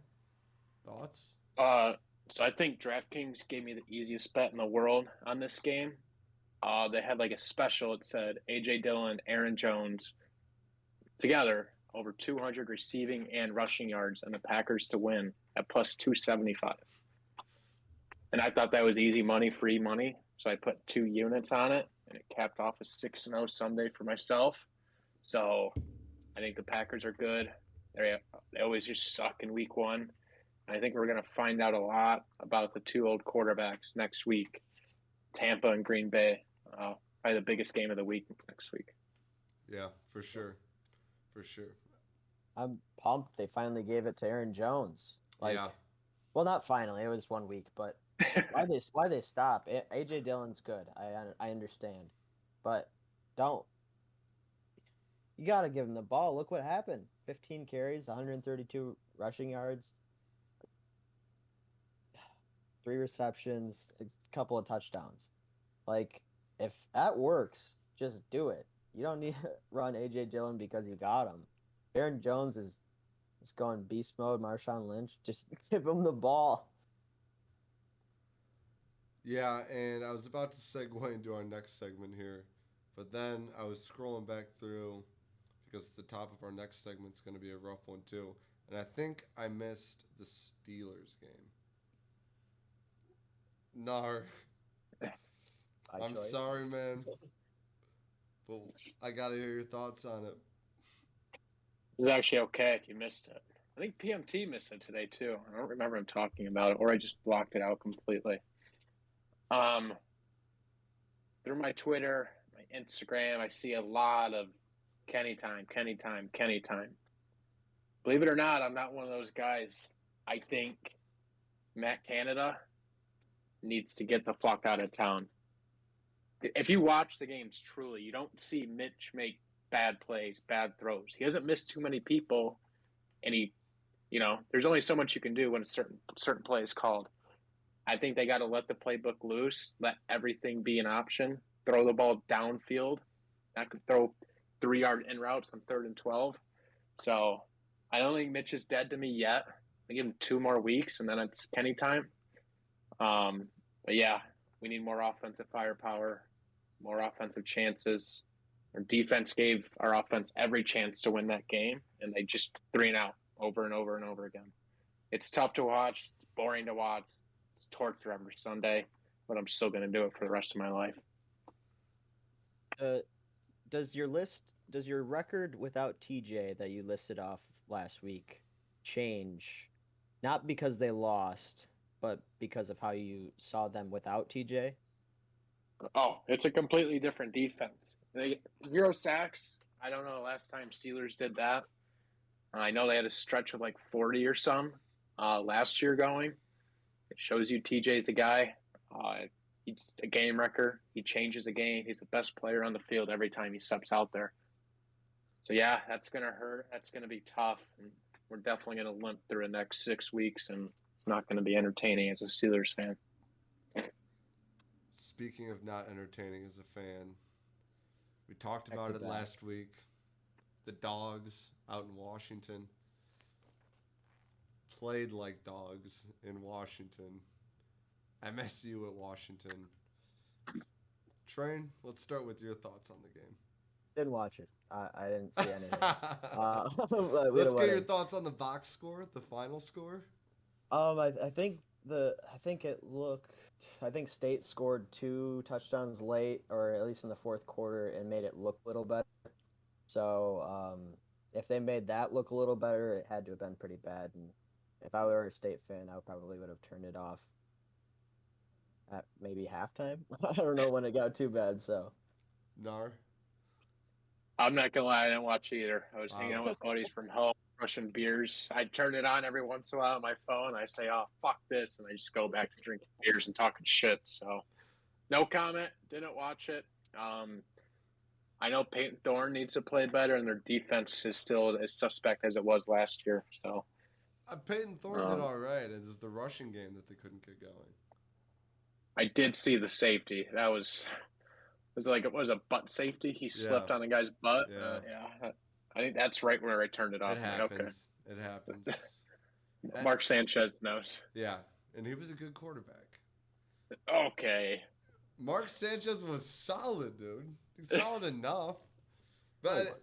Speaker 1: thoughts?
Speaker 2: So I think DraftKings gave me the easiest bet in the world on this game. They had like a special. It said AJ Dillon, Aaron Jones together over 200 receiving and rushing yards, and the Packers to win at plus 275. And I thought that was easy money, free money. So I put 2 units on it, and it capped off a 6-0 Sunday for myself. So I think the Packers are good. They always just suck in week one. I think we're going to find out a lot about the 2 old quarterbacks next week, Tampa and Green Bay. Probably the biggest game of the week next week.
Speaker 1: Yeah, for sure. For sure.
Speaker 3: I'm pumped they finally gave it to Aaron Jones.
Speaker 1: Yeah.
Speaker 3: Well, not finally. It was 1 week, but why they stop? AJ Dillon's good. I understand, but don't. You got to give him the ball. Look what happened. 15 carries, 132 rushing yards, 3 receptions, a couple of touchdowns. Like, if that works, just do it. You don't need to run AJ Dillon because you got him. Aaron Jones is going beast mode. Marshawn Lynch, just give him the ball.
Speaker 1: Yeah, and I was about to segue into our next segment here, but then I was scrolling back through because the top of our next segment is going to be a rough one too, and I think I missed the Steelers game. Nar, I'm sorry, man, but I got to hear your thoughts on it.
Speaker 2: It was actually okay if you missed it. I think PMT missed it today too. I don't remember him talking about it, or I just blocked it out completely. Through my Twitter, my Instagram, I see a lot of Kenny time. Believe it or not, I'm not one of those guys. I think Matt Canada needs to get the fuck out of town. If you watch the games truly, you don't see Mitch make bad plays, bad throws. He hasn't missed too many people, and there's only so much you can do when a certain play is called. I think they got to let the playbook loose, let everything be an option, throw the ball downfield. I could throw 3-yard in routes on 3rd and 12. So I don't think Mitch is dead to me yet. I give him 2 more weeks, and then it's Kenny time. But yeah, we need more offensive firepower, more offensive chances. Our defense gave our offense every chance to win that game, and they just 3 and out over and over and over again. It's tough to watch. It's boring to watch. It's torture every Sunday, but I'm still going to do it for the rest of my life.
Speaker 3: Does your record without TJ that you listed off last week change? Not because they lost, but because of how you saw them without TJ?
Speaker 2: Oh, it's a completely different defense. 0 sacks. I don't know the last time Steelers did that. I know they had a stretch of like 40 or some last year going. It shows you TJ's a guy. He's a game wrecker. He changes the game. He's the best player on the field every time he steps out there. So, yeah, that's going to hurt. That's going to be tough. And we're definitely going to limp through the next 6 weeks, and it's not going to be entertaining as a Steelers fan.
Speaker 1: Speaking of not entertaining as a fan, we talked about it last week. The Dogs out in Washington played like dogs in Washington. MSU at Washington. Train, let's start with your thoughts on the game.
Speaker 3: Didn't watch it. I didn't see anything.
Speaker 1: Let's get your thoughts on the box score, the final score.
Speaker 3: I think State scored 2 touchdowns late, or at least in the 4th quarter, and made it look a little better. So if they made that look a little better, it had to have been pretty bad. And if I were a State fan, I probably would have turned it off at maybe halftime. I don't know when it got too bad. So,
Speaker 1: Gnar?
Speaker 2: I'm not gonna lie, I didn't watch either. I was hanging out with buddies from home. Russian beers. I turn it on every once in a while on my phone. I say, "Oh, fuck this," and I just go back to drinking beers and talking shit. So, no comment. Didn't watch it. I know Peyton Thorne needs to play better, and their defense is still as suspect as it was last year. So,
Speaker 1: Peyton Thorne did all right. It's the rushing game that they couldn't get going.
Speaker 2: I did see the safety. That was like it was a butt safety. He slipped on the guy's butt.
Speaker 1: Yeah.
Speaker 2: Yeah. I think that's right where I turned it off.
Speaker 1: It
Speaker 2: I'm
Speaker 1: happens. It happens.
Speaker 2: okay. Mark Sanchez knows.
Speaker 1: Yeah, and he was a good quarterback.
Speaker 2: Okay.
Speaker 1: Mark Sanchez was solid, dude. He's solid enough. But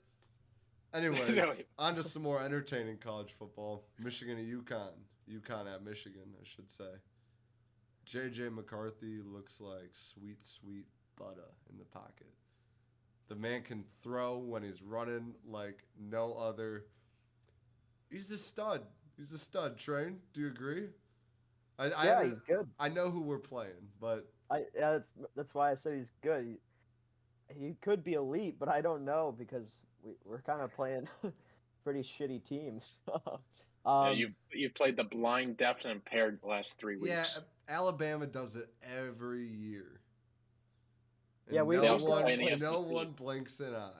Speaker 1: anyways, on to some more entertaining college football. Michigan and UConn. UConn at Michigan, I should say. J.J. McCarthy looks like sweet, sweet butter in the pocket. The man can throw when he's running like no other. He's a stud. He's a stud, Train. Do you agree?
Speaker 3: He's good.
Speaker 1: I know who we're playing, but
Speaker 3: that's why I said he's good. He could be elite, but I don't know because we're kind of playing pretty shitty teams.
Speaker 2: You've played the blind, deaf, and impaired the last 3 weeks.
Speaker 1: Yeah, Alabama does it every year. And
Speaker 3: yeah,
Speaker 1: no one blinks an eye.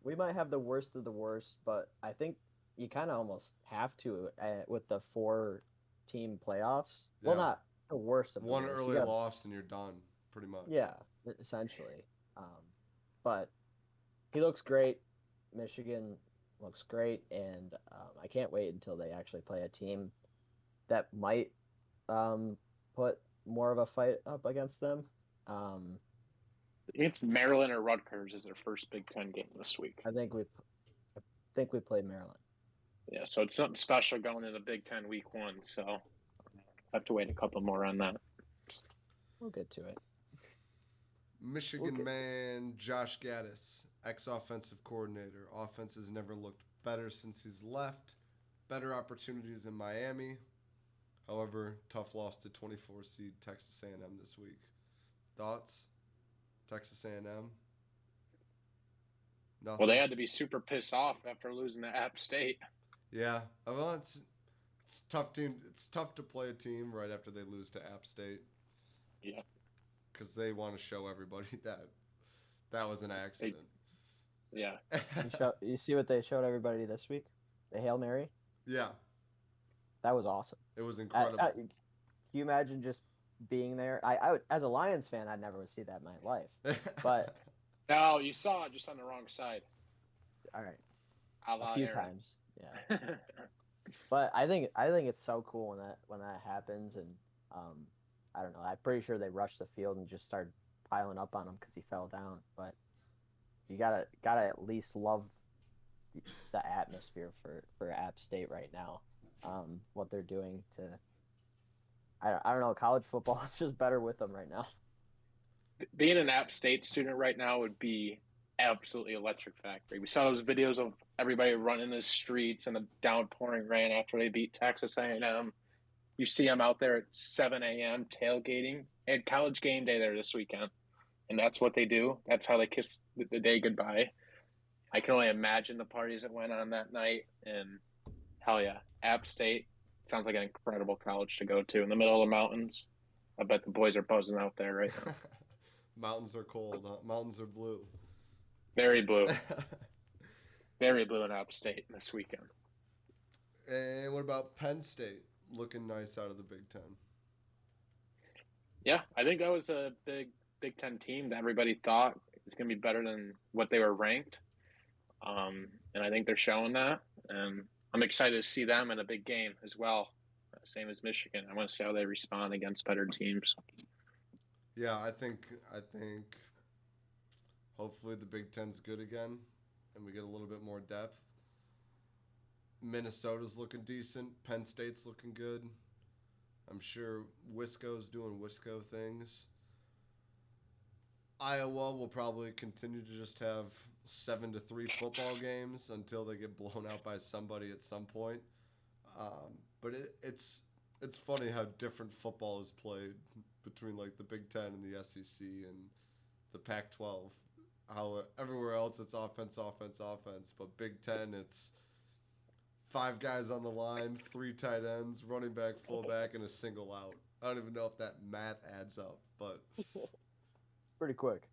Speaker 3: We might have the worst of the worst, but I think you kind of almost have to with the 4-team playoffs. Yeah. Well, not the worst of the
Speaker 1: one
Speaker 3: worst.
Speaker 1: Early loss and you're done, pretty much.
Speaker 3: Yeah, essentially. But he looks great. Michigan looks great, and I can't wait until they actually play a team that might put more of a fight up against them.
Speaker 2: It's Maryland or Rutgers is their first Big Ten game this week.
Speaker 3: I think we play Maryland.
Speaker 2: Yeah, so it's something special going into Big Ten Week 1. So I have to wait a couple more on that.
Speaker 3: We'll get to it.
Speaker 1: Michigan man Josh Gaddis, ex-offensive coordinator. Offense has never looked better since he's left. Better opportunities in Miami. However, tough loss to 24 seed Texas A&M this week. Thoughts? Texas A&M? Nothing.
Speaker 2: Well, they had to be super pissed off after losing to App State.
Speaker 1: Yeah, well, it's tough team. It's tough to play a team right after they lose to App State.
Speaker 2: Yeah.
Speaker 1: Because they want to show everybody that was an accident.
Speaker 2: Yeah.
Speaker 3: You see what they showed everybody this week? The Hail Mary?
Speaker 1: Yeah.
Speaker 3: That was awesome.
Speaker 1: It was incredible.
Speaker 3: Can you imagine just being there? I would, as a Lions fan, I'd never would see that in my life. But
Speaker 2: no, you saw it just on the wrong side.
Speaker 3: All right. A few
Speaker 2: Aaron.
Speaker 3: times. Yeah. But I think it's so cool when that happens, and I don't know. I'm pretty sure they rushed the field and just started piling up on him because he fell down. But you gotta at least love the atmosphere for App State right now. What they're doing to, I don't know. College football is just better with them right now.
Speaker 2: Being an App State student right now would be absolutely electric factory. We saw those videos of everybody running the streets in the downpouring rain after they beat Texas A&M. You see them out there at 7 a.m. tailgating. They had college game day there this weekend, and that's what they do. That's how they kiss the day goodbye. I can only imagine the parties that went on that night, and hell yeah, App State sounds like an incredible college to go to in the middle of the mountains. I bet the boys are buzzing out there right now.
Speaker 1: Mountains are cold. Huh? Mountains are blue.
Speaker 2: Very blue. Very blue in App State this weekend.
Speaker 1: And what about Penn State? Looking nice out of the Big Ten.
Speaker 2: Yeah, I think that was a Big Ten team that everybody thought is going to be better than what they were ranked. And I think they're showing that. And I'm excited to see them in a big game as well. Same as Michigan. I want to see how they respond against better teams.
Speaker 1: Yeah, I think hopefully the Big Ten's good again and we get a little bit more depth. Minnesota's looking decent. Penn State's looking good. I'm sure Wisco's doing Wisco things. Iowa will probably continue to just have 7-3 football games until they get blown out by somebody at some point. But it's funny how different football is played between like the Big Ten and the SEC and the Pac-12. How everywhere else it's offense, but Big Ten it's 5 guys on the line, 3 tight ends, running back, fullback, and a single out. I don't even know if that math adds up, but
Speaker 3: It's pretty quick.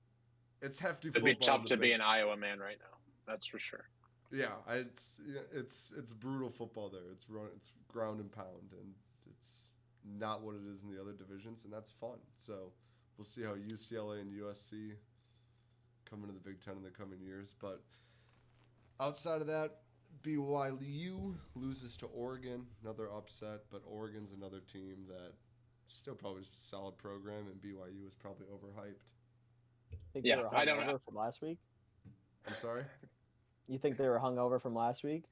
Speaker 1: it's hefty
Speaker 2: It'd
Speaker 1: football.
Speaker 2: be tough to be an Iowa man right now. That's for sure.
Speaker 1: Yeah, it's brutal football there. It's ground and pound, and it's not what it is in the other divisions, and that's fun. So we'll see how UCLA and USC come into the Big Ten in the coming years. But outside of that, BYU loses to Oregon, another upset. But Oregon's another team that still probably just a solid program, and BYU is probably overhyped.
Speaker 3: Think
Speaker 2: Yeah,
Speaker 3: they were
Speaker 2: I don't know.
Speaker 3: hungover from last week?
Speaker 1: I'm sorry.
Speaker 3: You think they were hungover from last week?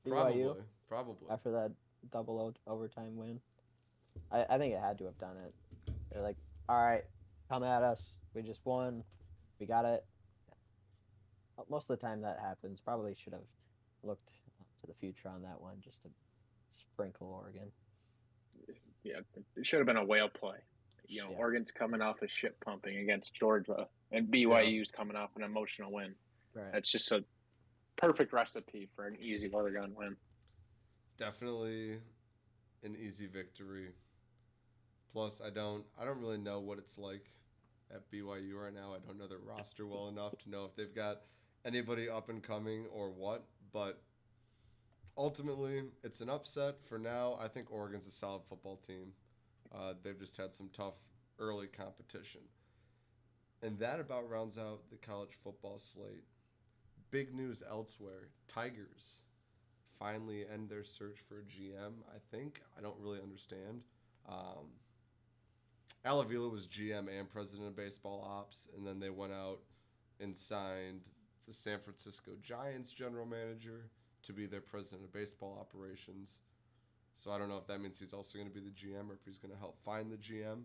Speaker 3: BYU?
Speaker 1: Probably.
Speaker 3: After that double overtime win? I think it had to have done it. They're like, all right, come at us. We just won. We got it. Most of the time that happens. Probably should have looked to the future on that one just to sprinkle Oregon.
Speaker 2: Yeah, it should have been a whale play. You know,
Speaker 3: Yeah.
Speaker 2: Oregon's coming off a shit pumping against Georgia, and BYU's coming off an emotional win.
Speaker 3: Right.
Speaker 2: It's just a perfect recipe for an easy Oregon win.
Speaker 1: Definitely an easy victory. Plus, I don't really know what it's like at BYU right now. I don't know their roster well enough to know if they've got anybody up and coming or what. But ultimately, it's an upset for now. I think Oregon's a solid football team. They've just had some tough early competition. And that about rounds out the college football slate. Big news elsewhere. Tigers finally end their search for a GM, I think. I don't really understand. Al Avila was GM and president of baseball ops, and then they went out and signed the San Francisco Giants general manager to be their president of baseball operations. So I don't know if that means he's also going to be the GM or if he's going to help find the GM.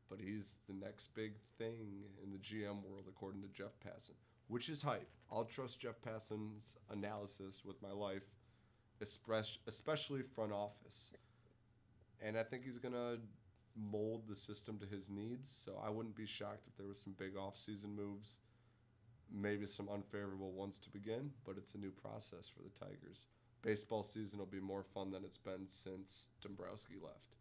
Speaker 1: But he's the next big thing in the GM world, according to Jeff Passan, which is hype. I'll trust Jeff Passan's analysis with my life, especially front office. And I think he's going to mold the system to his needs. So I wouldn't be shocked if there was some big offseason moves, maybe some unfavorable ones to begin, but it's a new process for the Tigers. Baseball season will be more fun than it's been since Dombrowski left.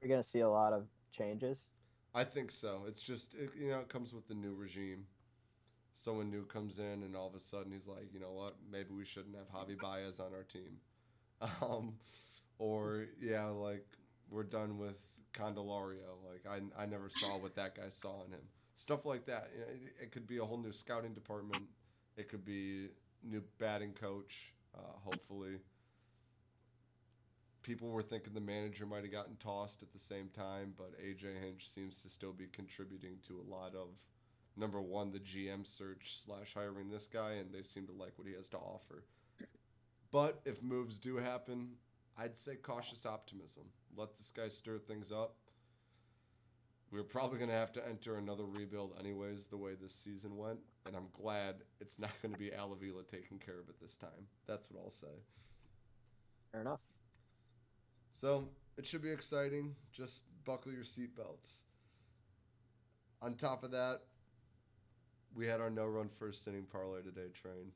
Speaker 3: You're going to see a lot of changes.
Speaker 1: I think so. It's just, it comes with the new regime. Someone new comes in and all of a sudden he's like, you know what, maybe we shouldn't have Javi Baez on our team. Like we're done with Candelario. Like I never saw what that guy saw in him. Stuff like that. It could be a whole new scouting department. It could be new batting coach, hopefully. People were thinking the manager might have gotten tossed at the same time, but AJ Hinch seems to still be contributing to a lot of, number one, the GM search / hiring this guy, and they seem to like what he has to offer. But if moves do happen, I'd say cautious optimism. Let this guy stir things up. We're probably going to have to enter another rebuild anyways, the way this season went, and I'm glad it's not going to be Al Avila taking care of it this time. That's what I'll say.
Speaker 3: Fair enough.
Speaker 1: So it should be exciting. Just buckle your seatbelts. On top of that, we had our no-run first inning parlay today, Train.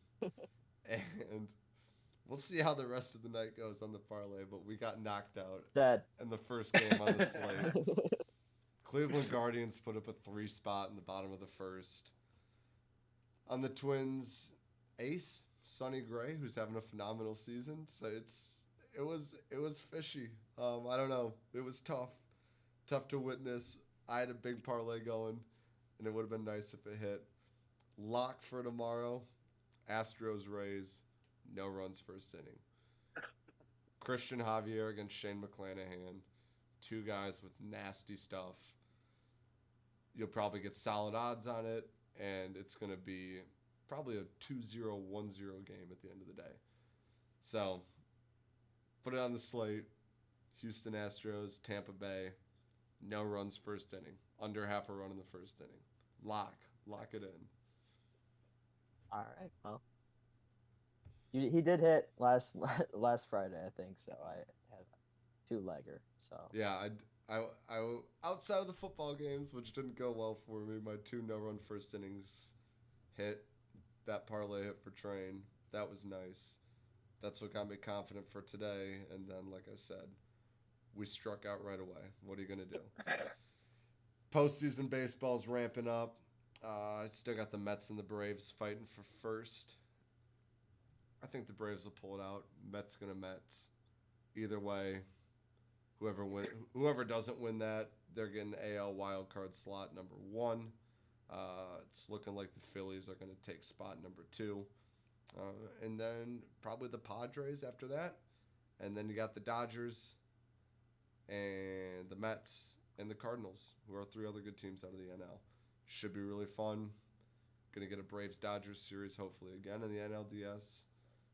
Speaker 1: And we'll see how the rest of the night goes on the parlay, but we got knocked out
Speaker 3: Dead.
Speaker 1: in the first game on the slate. Cleveland Guardians put up a 3 spot in the bottom of the first. On the Twins, ace, Sonny Gray, who's having a phenomenal season. So it was fishy. I don't know. It was tough to witness. I had a big parlay going, and it would have been nice if it hit. Lock for tomorrow, Astros Rays, no runs first inning. Christian Javier against Shane McClanahan, 2 guys with nasty stuff. You'll probably get solid odds on it, and it's going to be probably a 2-0, 1-0 game at the end of the day. So put it on the slate. Houston Astros, Tampa Bay, no runs first inning. Under half a run in the first inning. Lock it in.
Speaker 3: All right. Well, he did hit last Friday, I think. So I had a 2-legger. So
Speaker 1: yeah, I outside of the football games, which didn't go well for me, my 2 no-run first innings hit. That parlay hit for Train. That was nice. That's what got me confident for today. And then, like I said, we struck out right away. What are you going to do? Postseason baseball's ramping up. I still got the Mets and the Braves fighting for first. I think the Braves will pull it out. Mets gonna Mets. Either way, whoever doesn't win that, they're getting AL wild card slot number one. It's looking like the Phillies are gonna take spot number two, and then probably the Padres after that, and then you got the Dodgers and the Mets and the Cardinals, who are three other good teams out of the NL. Should be really fun. Gonna get a Braves Dodgers series hopefully again in the NLDS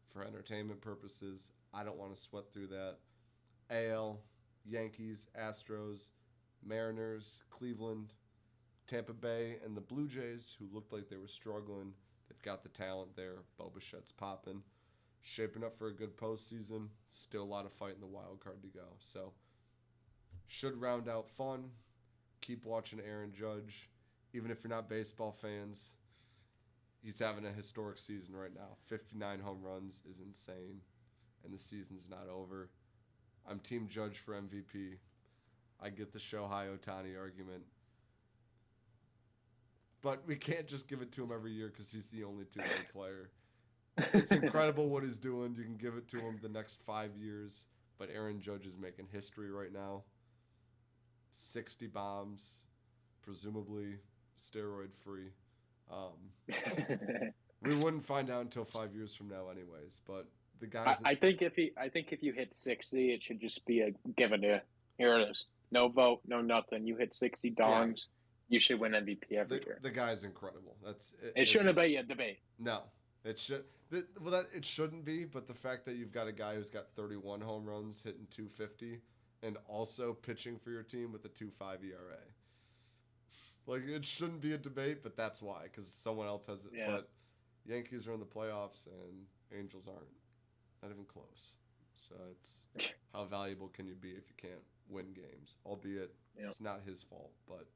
Speaker 1: for entertainment purposes. I don't want to sweat through that. AL, Yankees, Astros, Mariners, Cleveland, Tampa Bay, and the Blue Jays, who looked like they were struggling. They've got the talent there. Bo Bichette's popping. Shaping up for a good postseason. Still a lot of fight in the wild card to go. So, should round out fun. Keep watching Aaron Judge. Even if you're not baseball fans, he's having a historic season right now. 59 home runs is insane, and the season's not over. I'm Team Judge for MVP. I get the Shohei Ohtani argument, but we can't just give it to him every year because he's the only two-way player. It's incredible what he's doing. You can give it to him the next 5 years, but Aaron Judge is making history right now. 60 bombs, presumably steroid-free. We wouldn't find out until 5 years from now, anyways. But the guys,
Speaker 2: I think if you hit 60, it should just be a given to here it is. No vote, no nothing. You hit 60 dongs, you should win MVP every year.
Speaker 1: The guy's incredible.
Speaker 2: It shouldn't be a debate.
Speaker 1: No, it should. It shouldn't be. But the fact that you've got a guy who's got 31 home runs, hitting 250, and also pitching for your team with a 2.5 ERA. Like, it shouldn't be a debate, but that's why, because someone else has it.
Speaker 2: Yeah.
Speaker 1: But Yankees are in the playoffs, and Angels aren't. Not even close. So it's how valuable can you be if you can't win games? Albeit it's not his fault, but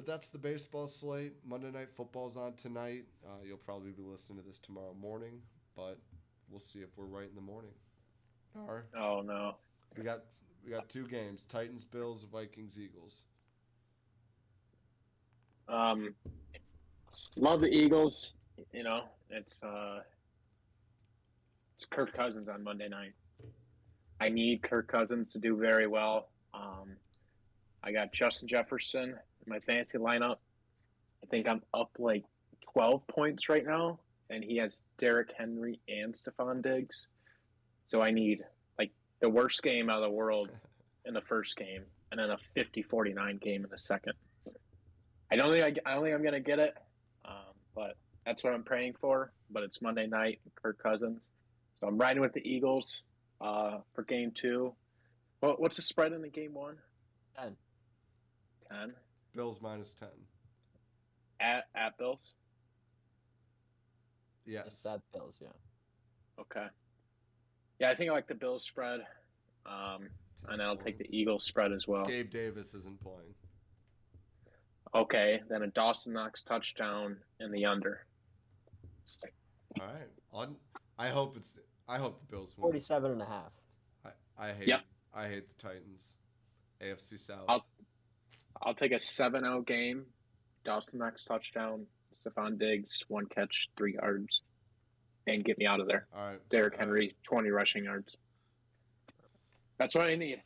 Speaker 1: that's the baseball slate. Monday Night Football's on tonight. You'll probably be listening to this tomorrow morning, but we'll see if we're right in the morning. Gnar.
Speaker 2: Oh no.
Speaker 1: We got two games: Titans, Bills, Vikings, Eagles.
Speaker 2: Love the Eagles. You know, it's Kirk Cousins on Monday night. I need Kirk Cousins to do very well. I got Justin Jefferson in my fantasy lineup. I think I'm up like 12 points right now, and he has Derrick Henry and Stephon Diggs. So I need like the worst game out of the world in the first game, and then a 50-49 game in the second. I don't think I'm going to get it, but that's what I'm praying for. But it's Monday night, Kirk Cousins. So I'm riding with the Eagles for game 2. What's the spread in the game 1? 10.
Speaker 1: Bills -10.
Speaker 2: At Bills?
Speaker 1: Yes.
Speaker 3: It's at Bills, yeah.
Speaker 2: Okay. Yeah, I think I like the Bills spread. And I'll take the Eagles spread as well.
Speaker 1: Gabe Davis isn't playing.
Speaker 2: Okay, then a Dawson Knox touchdown and the under.
Speaker 1: All right. I hope the Bills win.
Speaker 3: 47.5.
Speaker 1: I hate the Titans. AFC South.
Speaker 2: I'll take a 7-0 game. Dawson Knox touchdown. Stephon Diggs 1 catch 3 yards, and get me out of there.
Speaker 1: All right.
Speaker 2: Derrick Henry 20 rushing yards. That's what I need,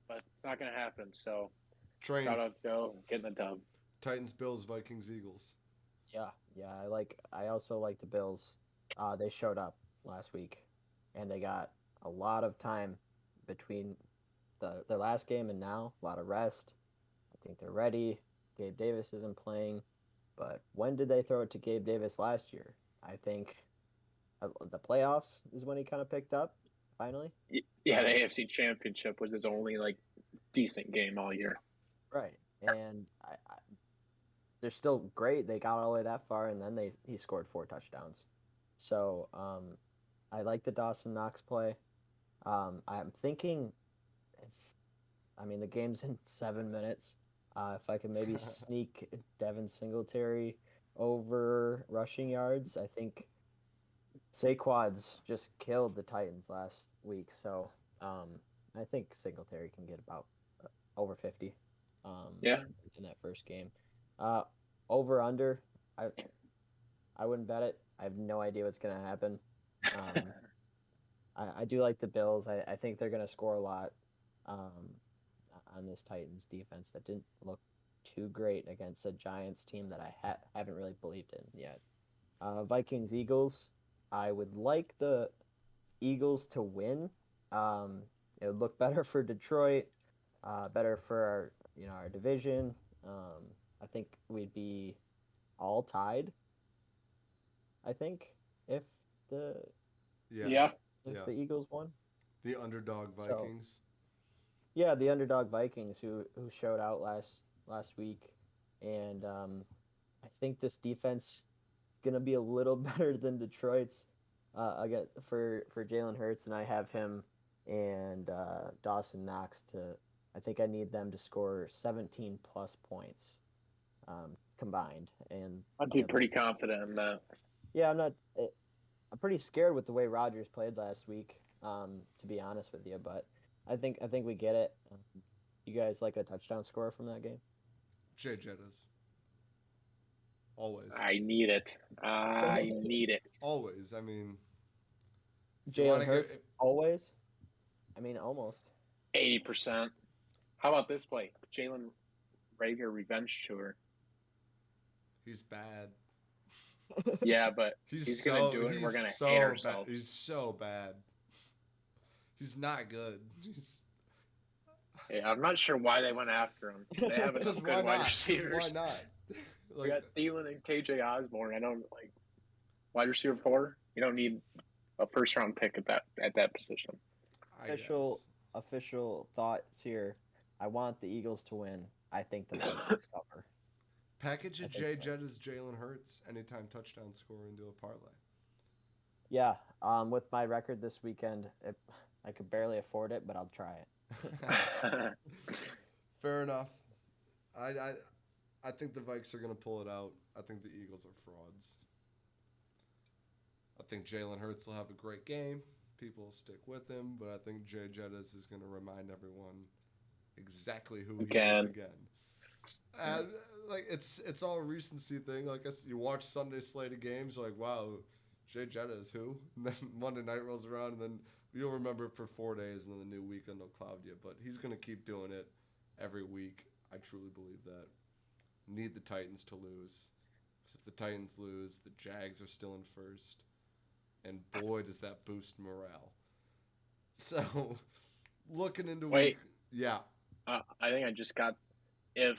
Speaker 2: but it's not going to happen. So shout out Joe, getting the dub.
Speaker 1: Titans, Bills, Vikings, Eagles.
Speaker 3: Yeah. I also like the Bills. They showed up last week, and they got a lot of time between the last game and now. A lot of rest. I think they're ready. Gabe Davis isn't playing, but when did they throw it to Gabe Davis last year? I think the playoffs is when he kind of picked up finally.
Speaker 2: Yeah, the AFC Championship was his only like decent game all year.
Speaker 3: Right, and they're still great. They got all the way that far, and then he scored 4 touchdowns. So I like the Dawson Knox play. I'm thinking, the game's in 7 minutes. If I can maybe sneak Devin Singletary over rushing yards, I think Saquad's just killed the Titans last week, so I think Singletary can get about over 50
Speaker 2: Yeah.
Speaker 3: in that first game. Uh, over under, I I wouldn't bet it. I have no idea what's gonna happen. Um, I do like the Bills. I think they're gonna score a lot um, on this Titans defense that didn't look too great against a Giants team that I haven't really believed in yet. Vikings Eagles. I would like the Eagles to win. Um, it would look better for Detroit, better for our division. I think we'd be all tied. I think if the
Speaker 1: Yeah,
Speaker 2: Yeah.
Speaker 1: yeah.
Speaker 3: Eagles won.
Speaker 1: The underdog
Speaker 3: So
Speaker 1: Vikings.
Speaker 3: yeah, the underdog Vikings who showed out last week, and I think this defense is gonna be a little better than Detroit's. I get for Jalen Hurts, and I have him and Dawson Knox to. I think I need them to score 17 plus points combined, and
Speaker 2: I'd be pretty confident in that.
Speaker 3: yeah, I'm not. I'm pretty scared with the way Rodgers played last week. To be honest with you, but I think we get it. You guys like a touchdown score from that game?
Speaker 1: Jay Jettas. Always.
Speaker 2: I need it. I need it.
Speaker 1: Always. I mean, if you want
Speaker 3: Jalen
Speaker 1: to
Speaker 3: Hurts
Speaker 1: get.
Speaker 3: always. I mean, almost.
Speaker 2: 80%. How about this play? Jalen Rager revenge tour.
Speaker 1: He's bad.
Speaker 2: Yeah, but he's gonna do it, and we're gonna hate ourselves.
Speaker 1: He's so bad. He's not good. He's
Speaker 2: Yeah, I'm not sure why they went after him. They have
Speaker 1: because
Speaker 2: enough
Speaker 1: why
Speaker 2: good wide
Speaker 1: not?
Speaker 2: receivers.
Speaker 1: Why not?
Speaker 2: We got Thielen and KJ Osborne. I don't like wide receiver 4. You don't need a first round pick at that position.
Speaker 3: Official thoughts here. I want the Eagles to win. I think the Vikings cover.
Speaker 1: Package a Jay Jettas Jalen Hurts anytime touchdown score into a parlay.
Speaker 3: Yeah, with my record this weekend, I could barely afford it, but I'll try it.
Speaker 1: Fair enough. I think the Vikes are going to pull it out. I think the Eagles are frauds. I think Jalen Hurts will have a great game. People will stick with him, but I think Jay Jettas is going to remind everyone exactly who he is again. And like it's all a recency thing. Like you watch Sunday slate of games, you're like, wow, Jay Jettas who? And then Monday night rolls around, and then you'll remember it for 4 days, and then the new weekend will cloud you. But he's going to keep doing it every week. I truly believe that. Need the Titans to lose. Because if the Titans lose, the Jags are still in first. And boy, does that boost morale. So, looking into
Speaker 2: Wait.
Speaker 1: Yeah.
Speaker 2: I think I just got, if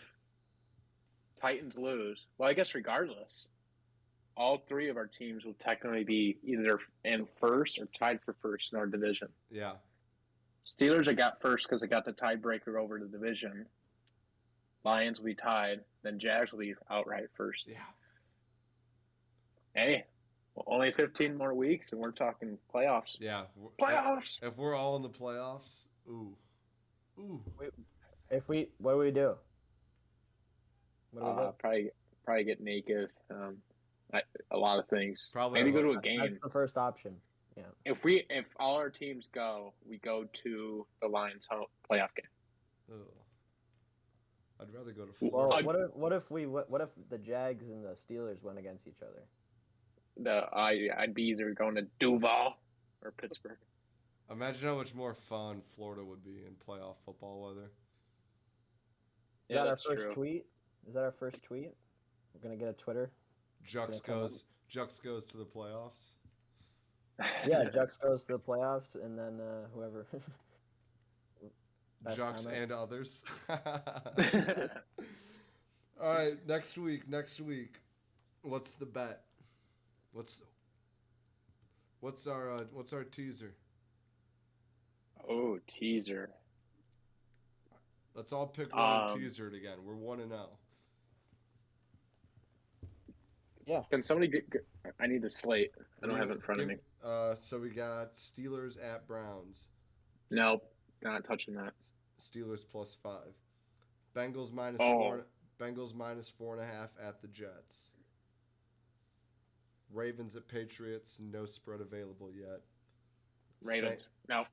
Speaker 2: Titans lose, well, I guess regardless, all 3 of our teams will technically be either in first or tied for first in our division.
Speaker 1: Yeah.
Speaker 2: Steelers I got first because they got the tiebreaker over the division. Lions will be tied. Then Jags will be outright first.
Speaker 1: Yeah.
Speaker 2: Hey, well, only 15 more weeks, and we're talking playoffs.
Speaker 1: Yeah.
Speaker 2: Playoffs!
Speaker 1: If we're all in the playoffs, ooh.
Speaker 3: What do we do?
Speaker 2: Probably get naked. A lot of things.
Speaker 1: Probably
Speaker 2: maybe go to a game.
Speaker 3: That's the first option. Yeah.
Speaker 2: If all our teams go, we go to the Lions' home playoff game.
Speaker 1: Ugh. I'd rather go to Florida.
Speaker 3: Well, what if the Jags and the Steelers went against each other?
Speaker 2: I'd be either going to Duval or Pittsburgh.
Speaker 1: Imagine how much more fun Florida would be in playoff football weather.
Speaker 3: Is that our first tweet? Is that our first tweet? We're gonna get a Twitter.
Speaker 1: Jux goes to the playoffs.
Speaker 3: Yeah, Jux goes to the playoffs, and then whoever.
Speaker 1: Jux and others. All right, next week. What's the bet? What's our teaser?
Speaker 2: Oh, teaser.
Speaker 1: Let's all pick one and teaser it again. We're 1-0.
Speaker 3: Yeah.
Speaker 2: Can somebody get? I need the slate. I don't have it in front of me.
Speaker 1: So we got Steelers at Browns.
Speaker 2: Nope, not touching that.
Speaker 1: Steelers +5. Bengals -4. Bengals -4.5 at the Jets. Ravens at Patriots. No spread available yet.
Speaker 2: Ravens. No.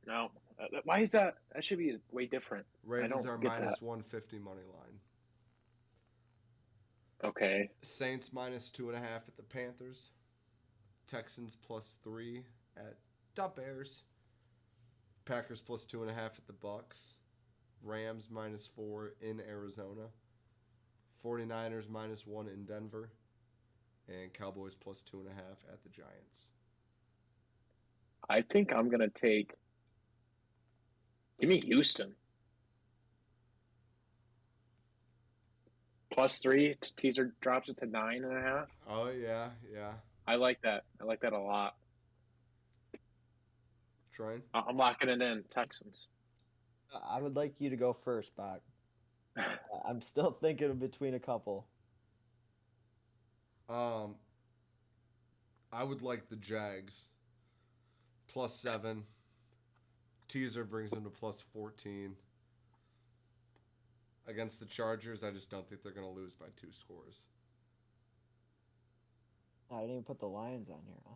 Speaker 2: Why is that? That should be way different.
Speaker 1: Ravens
Speaker 2: I
Speaker 1: are
Speaker 2: don't get
Speaker 1: minus
Speaker 2: that.
Speaker 1: 150 money line.
Speaker 2: Okay.
Speaker 1: Saints minus 2.5 at the Panthers. Texans plus 3 at the Bears. Packers plus 2.5 at the Bucks. Rams minus 4 in Arizona. 49ers minus 1 in Denver. And Cowboys plus 2.5 at the Giants.
Speaker 2: I think I'm gonna take. Give me Houston. +3. Teaser drops it to 9.5.
Speaker 1: Oh, yeah.
Speaker 2: I like that. I like that a lot.
Speaker 1: Train?
Speaker 2: I'm locking it in. Texans.
Speaker 3: I would like you to go first, Bach. I'm still thinking between a couple.
Speaker 1: I would like the Jags. +7. Teaser brings them to +14. Against the Chargers, I just don't think they're going to lose by 2 scores.
Speaker 3: I didn't even put the Lions on here, huh?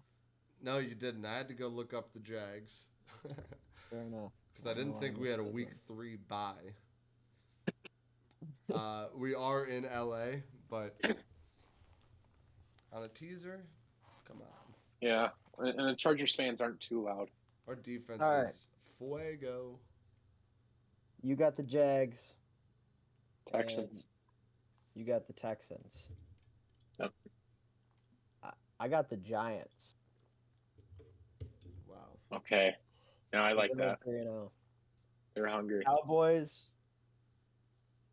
Speaker 1: No, you didn't. I had to go look up the Jags.
Speaker 3: Fair enough.
Speaker 1: Because I didn't think we had a week 3 bye. We are in LA, but on a teaser, come on.
Speaker 2: Yeah, and the Chargers fans aren't too loud.
Speaker 1: Our defense
Speaker 3: All right.
Speaker 1: is fuego.
Speaker 3: You got the Jags.
Speaker 2: Texans.
Speaker 3: You got the Texans.
Speaker 2: Yep.
Speaker 3: I got the Giants.
Speaker 1: Wow.
Speaker 2: Okay. No, I like that.
Speaker 3: 3-0.
Speaker 2: They're hungry.
Speaker 3: Cowboys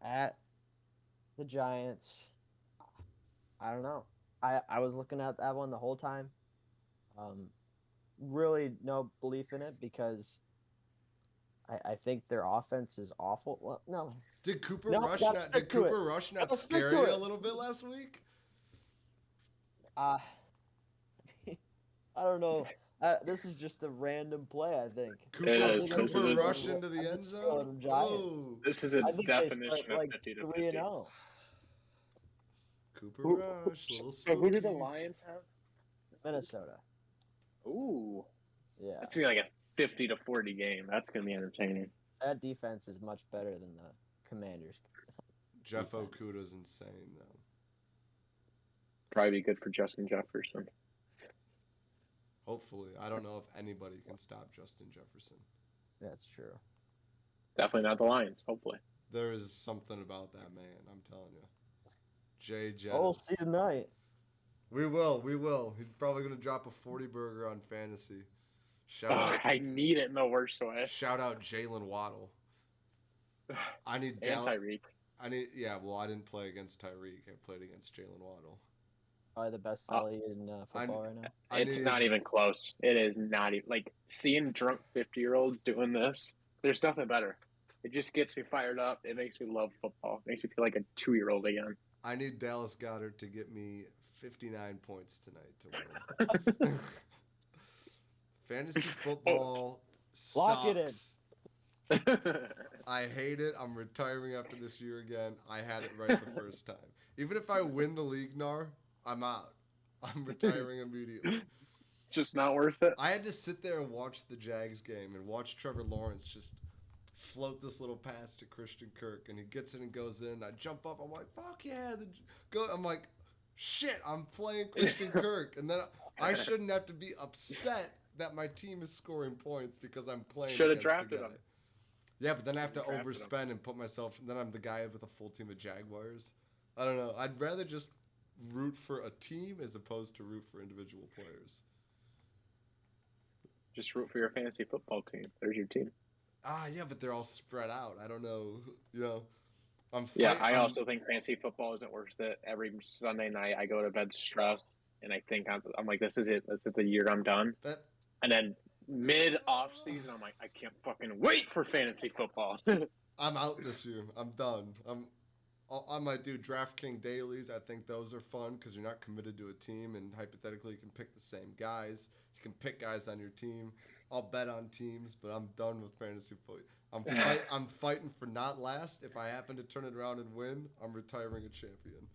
Speaker 3: at the Giants. I don't know. I was looking at that one the whole time. Really no belief in it because I think their offense is awful. Well, no.
Speaker 1: Did Cooper
Speaker 3: No,
Speaker 1: Rush
Speaker 3: gotta
Speaker 1: not,
Speaker 3: stick
Speaker 1: did
Speaker 3: to it.
Speaker 1: Cooper Rush not
Speaker 3: Gotta stick
Speaker 1: scare
Speaker 3: to
Speaker 1: you
Speaker 3: it.
Speaker 1: a little bit last week?
Speaker 3: I don't know. This is just a random play, I think.
Speaker 2: It is. This is
Speaker 1: Cooper
Speaker 2: a-
Speaker 1: Rush into the end zone? Oh.
Speaker 2: This is a
Speaker 3: I think they
Speaker 2: definition
Speaker 3: start
Speaker 2: of
Speaker 3: like
Speaker 2: 50 to
Speaker 3: 3-0.
Speaker 2: 50.
Speaker 1: Cooper Rush, little
Speaker 2: So who did the
Speaker 1: spooky.
Speaker 2: Lions have?
Speaker 3: Minnesota.
Speaker 2: Ooh,
Speaker 3: Yeah.
Speaker 2: that's gonna be like a 50 to 40 game. That's gonna be entertaining.
Speaker 3: That defense is much better than the Commanders.
Speaker 1: Jeff
Speaker 3: defense.
Speaker 1: Okuda's insane, though.
Speaker 2: Probably be good for Justin Jefferson.
Speaker 1: Hopefully. I don't know if anybody can stop Justin Jefferson.
Speaker 3: That's true.
Speaker 2: Definitely not the Lions. Hopefully.
Speaker 1: There is something about that man, I'm telling you. Jay Jettis.
Speaker 3: Oh, we'll see tonight.
Speaker 1: We will. He's probably going to drop a 40 burger on fantasy. Shout out,
Speaker 2: I need it in the worst way.
Speaker 1: shout out Jalen Waddle. I need
Speaker 2: And Tyreek.
Speaker 1: I didn't play against Tyreek. I played against Jalen Waddle.
Speaker 3: Probably the best Sully in football right now.
Speaker 2: It's not even close. It is not even like seeing drunk 50-year-olds doing this. There's nothing better. It just gets me fired up. It makes me love football. It makes me feel like a 2-year-old again.
Speaker 1: I need Dallas Goedert to get me 59 points tonight to win. Fantasy football sucks.
Speaker 3: Lock it in.
Speaker 1: I hate it. I'm retiring after this year again. I had it right the first time. Even if I win the league, Gnar, I'm out. I'm retiring immediately.
Speaker 2: Just not worth it.
Speaker 1: I had to sit there and watch the Jags game and watch Trevor Lawrence just float this little pass to Christian Kirk, and he gets it and goes in. I jump up. I'm like, fuck yeah. I'm like, shit, I'm playing Christian Kirk. And then I shouldn't have to be upset that my team is scoring points because I'm playing
Speaker 2: Should have
Speaker 1: against
Speaker 2: drafted
Speaker 1: a guy.
Speaker 2: him.
Speaker 1: Yeah, but then I have to
Speaker 2: Drafted him.
Speaker 1: overspend and put myself, and then I'm the guy with a full team of Jaguars. I don't know. I'd rather just root for a team as opposed to root for individual players.
Speaker 2: Just root for your fantasy football team. There's your team.
Speaker 1: Yeah, but they're all spread out. I don't know.
Speaker 2: I also think fantasy football isn't worth it. Every Sunday night, I go to bed stressed, and I think I'm like, this is it. This is the year I'm done. And then mid off season, I'm like, I can't fucking wait for fantasy football.
Speaker 1: I'm out this year. I'm done. I might do DraftKings dailies. I think those are fun because you're not committed to a team, and hypothetically, you can pick the same guys. You can pick guys on your team. I'll bet on teams, but I'm done with fantasy football. I'm fighting for not last. If I happen to turn it around and win, I'm retiring a champion.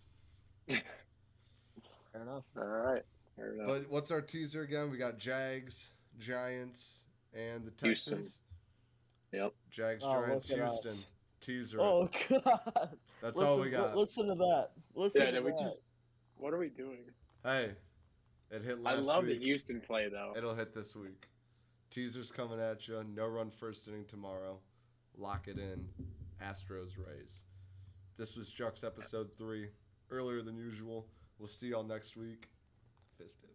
Speaker 3: Fair enough.
Speaker 2: All right. Fair enough.
Speaker 1: But what's our teaser again? We got Jags, Giants, and the
Speaker 2: Houston.
Speaker 1: Texans.
Speaker 2: Yep.
Speaker 1: Jags,
Speaker 3: Oh,
Speaker 1: Giants,
Speaker 3: look at
Speaker 1: Houston.
Speaker 3: us.
Speaker 1: Teaser it.
Speaker 3: Oh God!
Speaker 1: That's
Speaker 3: listen,
Speaker 1: all we got.
Speaker 3: Listen to that. Listen
Speaker 2: Yeah,
Speaker 3: to
Speaker 2: did we
Speaker 3: that.
Speaker 2: just. What are we doing?
Speaker 1: Hey, it hit
Speaker 2: I
Speaker 1: last
Speaker 2: love the
Speaker 1: week.
Speaker 2: Houston play, though.
Speaker 1: It'll hit this week. Teaser's coming at you. No run first inning tomorrow. Lock it in. Astros Rays. This was Chuck's episode 3. Earlier than usual. We'll see y'all next week. Fisted.